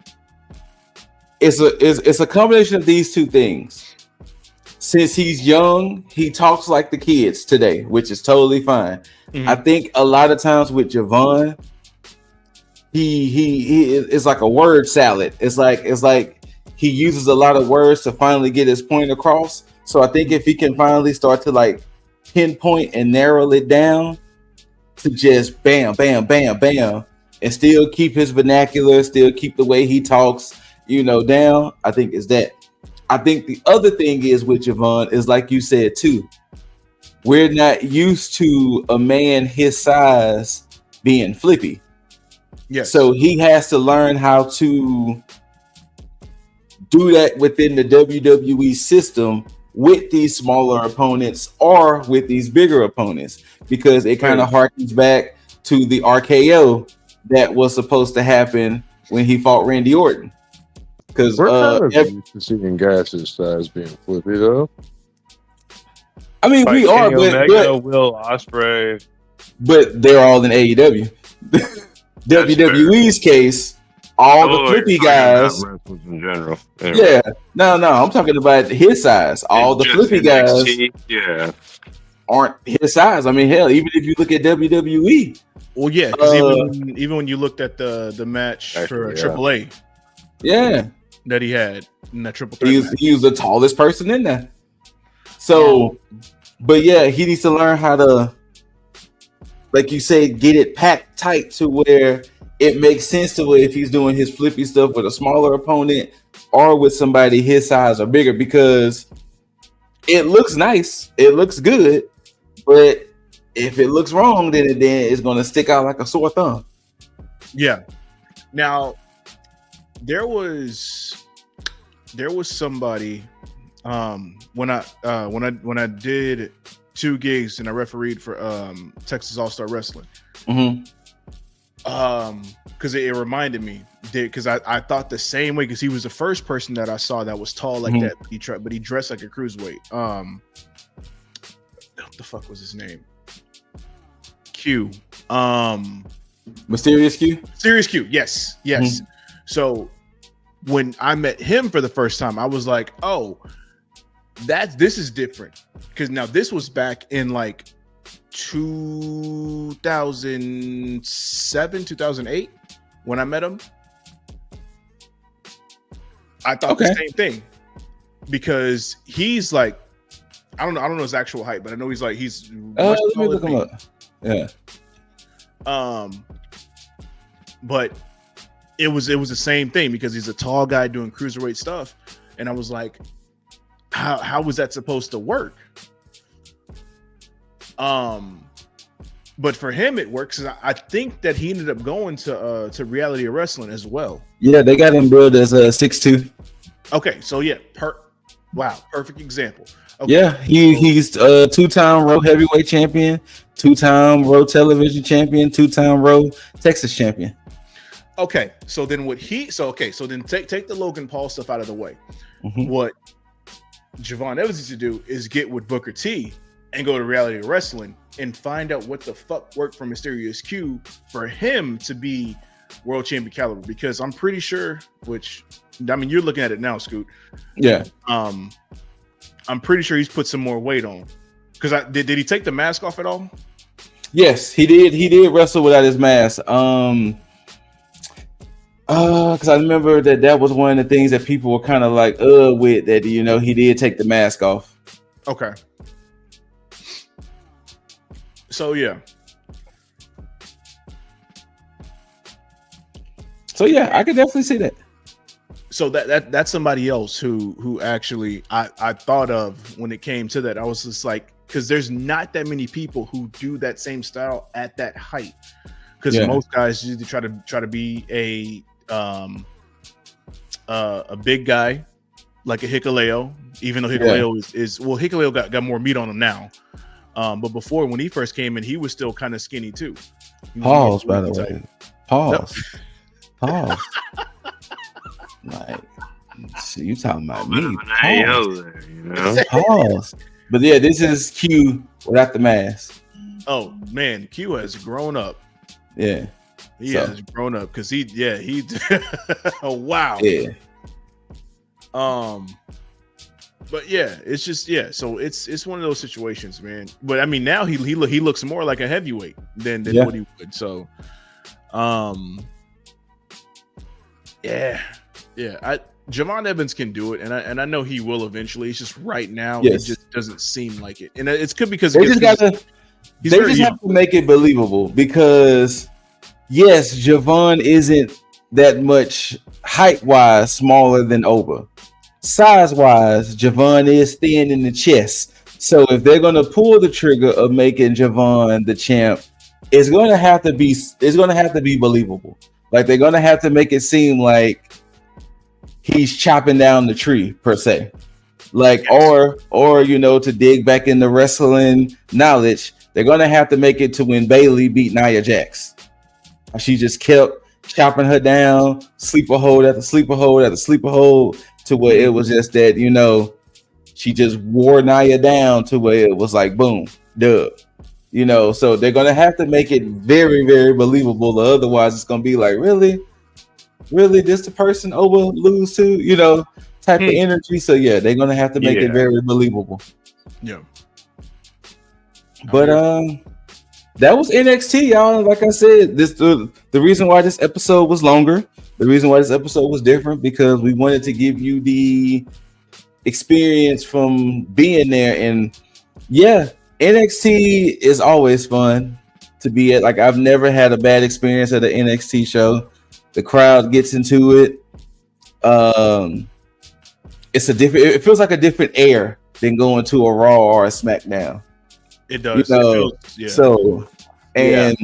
it's a combination of these two things. Since he's young, he talks like the kids today, which is totally fine. I think a lot of times with Javon, he is like a word salad. It's like he uses a lot of words to finally get his point across. So I think if he can finally start to like pinpoint and narrow it down to just bam, bam, bam, bam, and still keep his vernacular, still keep the way he talks, down, I think is that. I think the other thing is with Javon is, like you said too, we're not used to a man his size being flippy. Yes. So he has to learn how to do that within the WWE system with these smaller opponents or with these bigger opponents, because it kind of harkens back to the RKO that was supposed to happen when he fought Randy Orton. Because we're kind of used to seeing guys his size being flippy, though. I mean, like we are, Omega, Will Ospreay, but they're all in AEW. WWE's case, all the flippy guys. Wrestlers in general. Anyway. Yeah, no, I'm talking about his size. All the flippy guys, aren't his size. I mean, hell, even if you look at WWE. Well, yeah, because even when you looked at the match for AAA, that he had in that triple threat, he was the tallest person in there. So, but yeah, he needs to learn how to, like you said, get it packed tight to where it makes sense to where if he's doing his flippy stuff with a smaller opponent or with somebody his size or bigger, because it looks nice, it looks good, but if it looks wrong, then it's going to stick out like a sore thumb. Yeah. Now, there was somebody when I did 2 gigs and I refereed for Texas All-Star Wrestling. Because it reminded me, because I thought the same way, because he was the first person that I saw that was tall like that, but he dressed like a cruiserweight. What the fuck was his name? Q. Mysterious Q? Mysterious Q, yes. So when I met him for the first time, I was like, oh, this is different. Because now this was back in like 2007, 2008 when I met him. I thought the same thing because he's like, I don't know his actual height, but I know he's much let me look him up. Yeah. But it was the same thing because he's a tall guy doing cruiserweight stuff, and I was like, how was that supposed to work? But for him it works. I think that he ended up going to Reality of Wrestling as well. Yeah, they got him billed as a 6'2". Okay, so yeah, perfect example. Okay. Yeah, he's a 2-time Raw heavyweight champion, 2-time Raw television champion, 2-time Raw Texas champion. Okay, so then take the Logan Paul stuff out of the way. Mm-hmm. What Javon Evans needs to do is get with Booker T and go to Reality of Wrestling and find out what the fuck worked for Mysterious Q for him to be world champion caliber. Because I'm pretty sure, you're looking at it now, Scoot. Yeah. I'm pretty sure he's put some more weight on. Because did he take the mask off at all? Yes, he did. He did wrestle without his mask. Because I remember that was one of the things that people were kind of like, with that. He did take the mask off. Okay. So yeah. I could definitely see that. So that's somebody else who actually I thought of when it came to that. I was just like, because there's not that many people who do that same style at that height. Because most guys usually try to be a big guy like a Hikuleo, even though Hikuleo is Hikuleo got more meat on him now. But before, when he first came in, he was still kind of skinny too. Pause, by the way. Pause. Pause. Like, you talking about me? Pause. Pause. But yeah, this is Q without the mask. Oh man, Q has grown up. Yeah, he has grown up because he oh wow. Yeah. But yeah, it's just so it's one of those situations, man. But I mean, now he looks more like a heavyweight than what he would. So, Javon Evans can do it, and I know he will eventually. It's just right now it just doesn't seem like it, and it's good because they just have to make it believable. Because yes, Javon isn't that much height wise smaller than Oba. Size wise, Javon is thin in the chest. So if they're gonna pull the trigger of making Javon the champ, it's gonna have to be believable. Like they're gonna have to make it seem like he's chopping down the tree per se. Like or to dig back in the wrestling knowledge, they're gonna have to make it to when Bayley beat Nia Jax. She just kept chopping her down, sleeper hold after sleeper hold after sleeper hold, to where it was just that, she just wore Nia down to where it was like, boom, dub. So they're going to have to make it very, very believable. Otherwise, it's going to be like, really, this the person Oba lose to, type of energy. So, yeah, they're going to have to make it very believable. Yeah. But that was NXT, y'all. Like I said, the reason why this episode was longer, the reason why this episode was different, because we wanted to give you the experience from being there. And yeah, NXT is always fun to be at. Like, I've never had a bad experience at an NXT show. The crowd gets into it. It feels like a different air than going to a Raw or a SmackDown. It does. So, and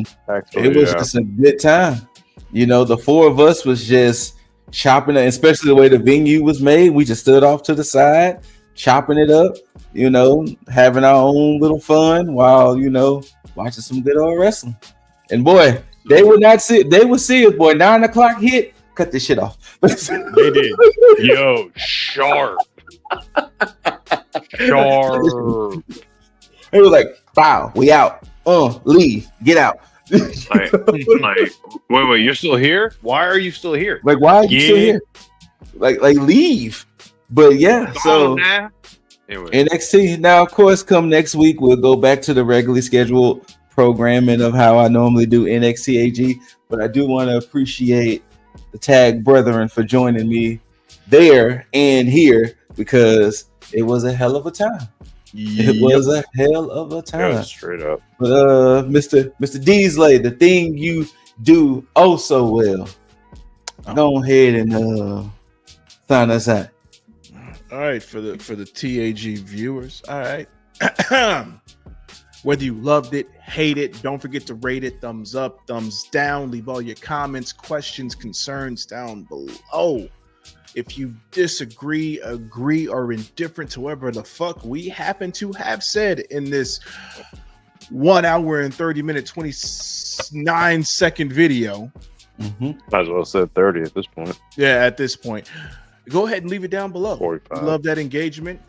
it was just a good time. The four of us was just chopping it, especially the way the venue was made. We just stood off to the side, chopping it up, having our own little fun while, watching some good old wrestling. And boy, they would see us, boy. 9 o'clock hit, cut this shit off. They did. Yo, sharp. Sharp. It was like, wow, we out. Leave, get out. Wait, you're still here? Why are you still here? Like, why are you still here? Like leave. But yeah, so anyway. NXT. Now, of course, come next week, we'll go back to the regularly scheduled programming of how I normally do NXT.A.G. But I do want to appreciate the Tag brethren for joining me there and here, because it was a hell of a time. It was a hell of a time. Yeah, straight up. But Mr. Deasley, the thing you do oh so well. Go ahead and sign us out. All right, for the T.A.G viewers. All right. Whether you loved it, hate it, don't forget to rate it, thumbs up, thumbs down, leave all your comments, questions, concerns down below. If you disagree, agree, or indifferent to whatever the fuck we happen to have said in this 1 hour and 30-minute, 29-second video. Might as well say 30 at this point. Yeah, at this point. Go ahead and leave it down below. 45. Love that engagement.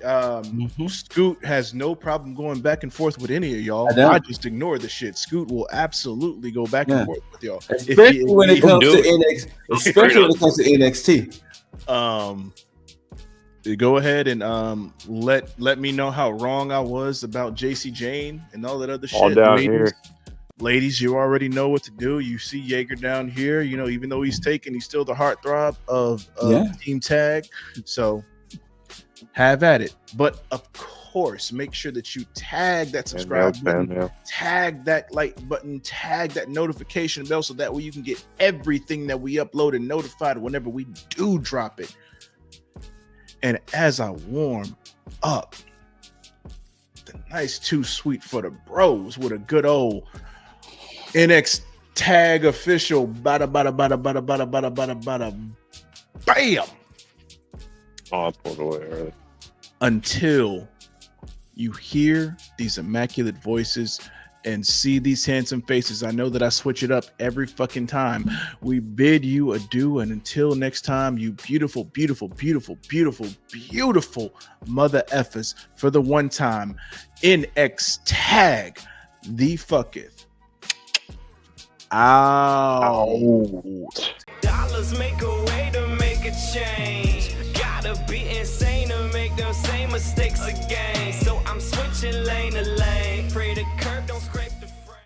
Scoot has no problem going back and forth with any of y'all. I just ignore the shit. Scoot will absolutely go back and forth with y'all. Especially when it comes to NXT. Especially when it comes to NXT. Go ahead and let me know how wrong I was about JC Jane and all that other shit. All down here. Ladies, you already know what to do. You see Jaeger down here. You know, even though he's taken, he's still the heartthrob of Team Tag. So have at it. But of course, make sure that you tag that subscribe button, tag that like button, tag that notification bell, so that way you can get everything that we upload and notified whenever we do drop it. And as I warm up, the nice too sweet for the bros with a good old NXT.A.G official bada bada bada bada bada bada bada bada bam. Oh, I pulled away early. Until you hear these immaculate voices and see these handsome faces, I know that I switch it up every fucking time. We bid you adieu, and until next time, you beautiful, beautiful, beautiful, beautiful, beautiful mother effers, for the one time, NXT.A.G the fucketh. Out. Dollars make a way to make a change. Gotta be insane to make them same mistakes again. So I'm switching lane to lane. Pray the curb don't scream.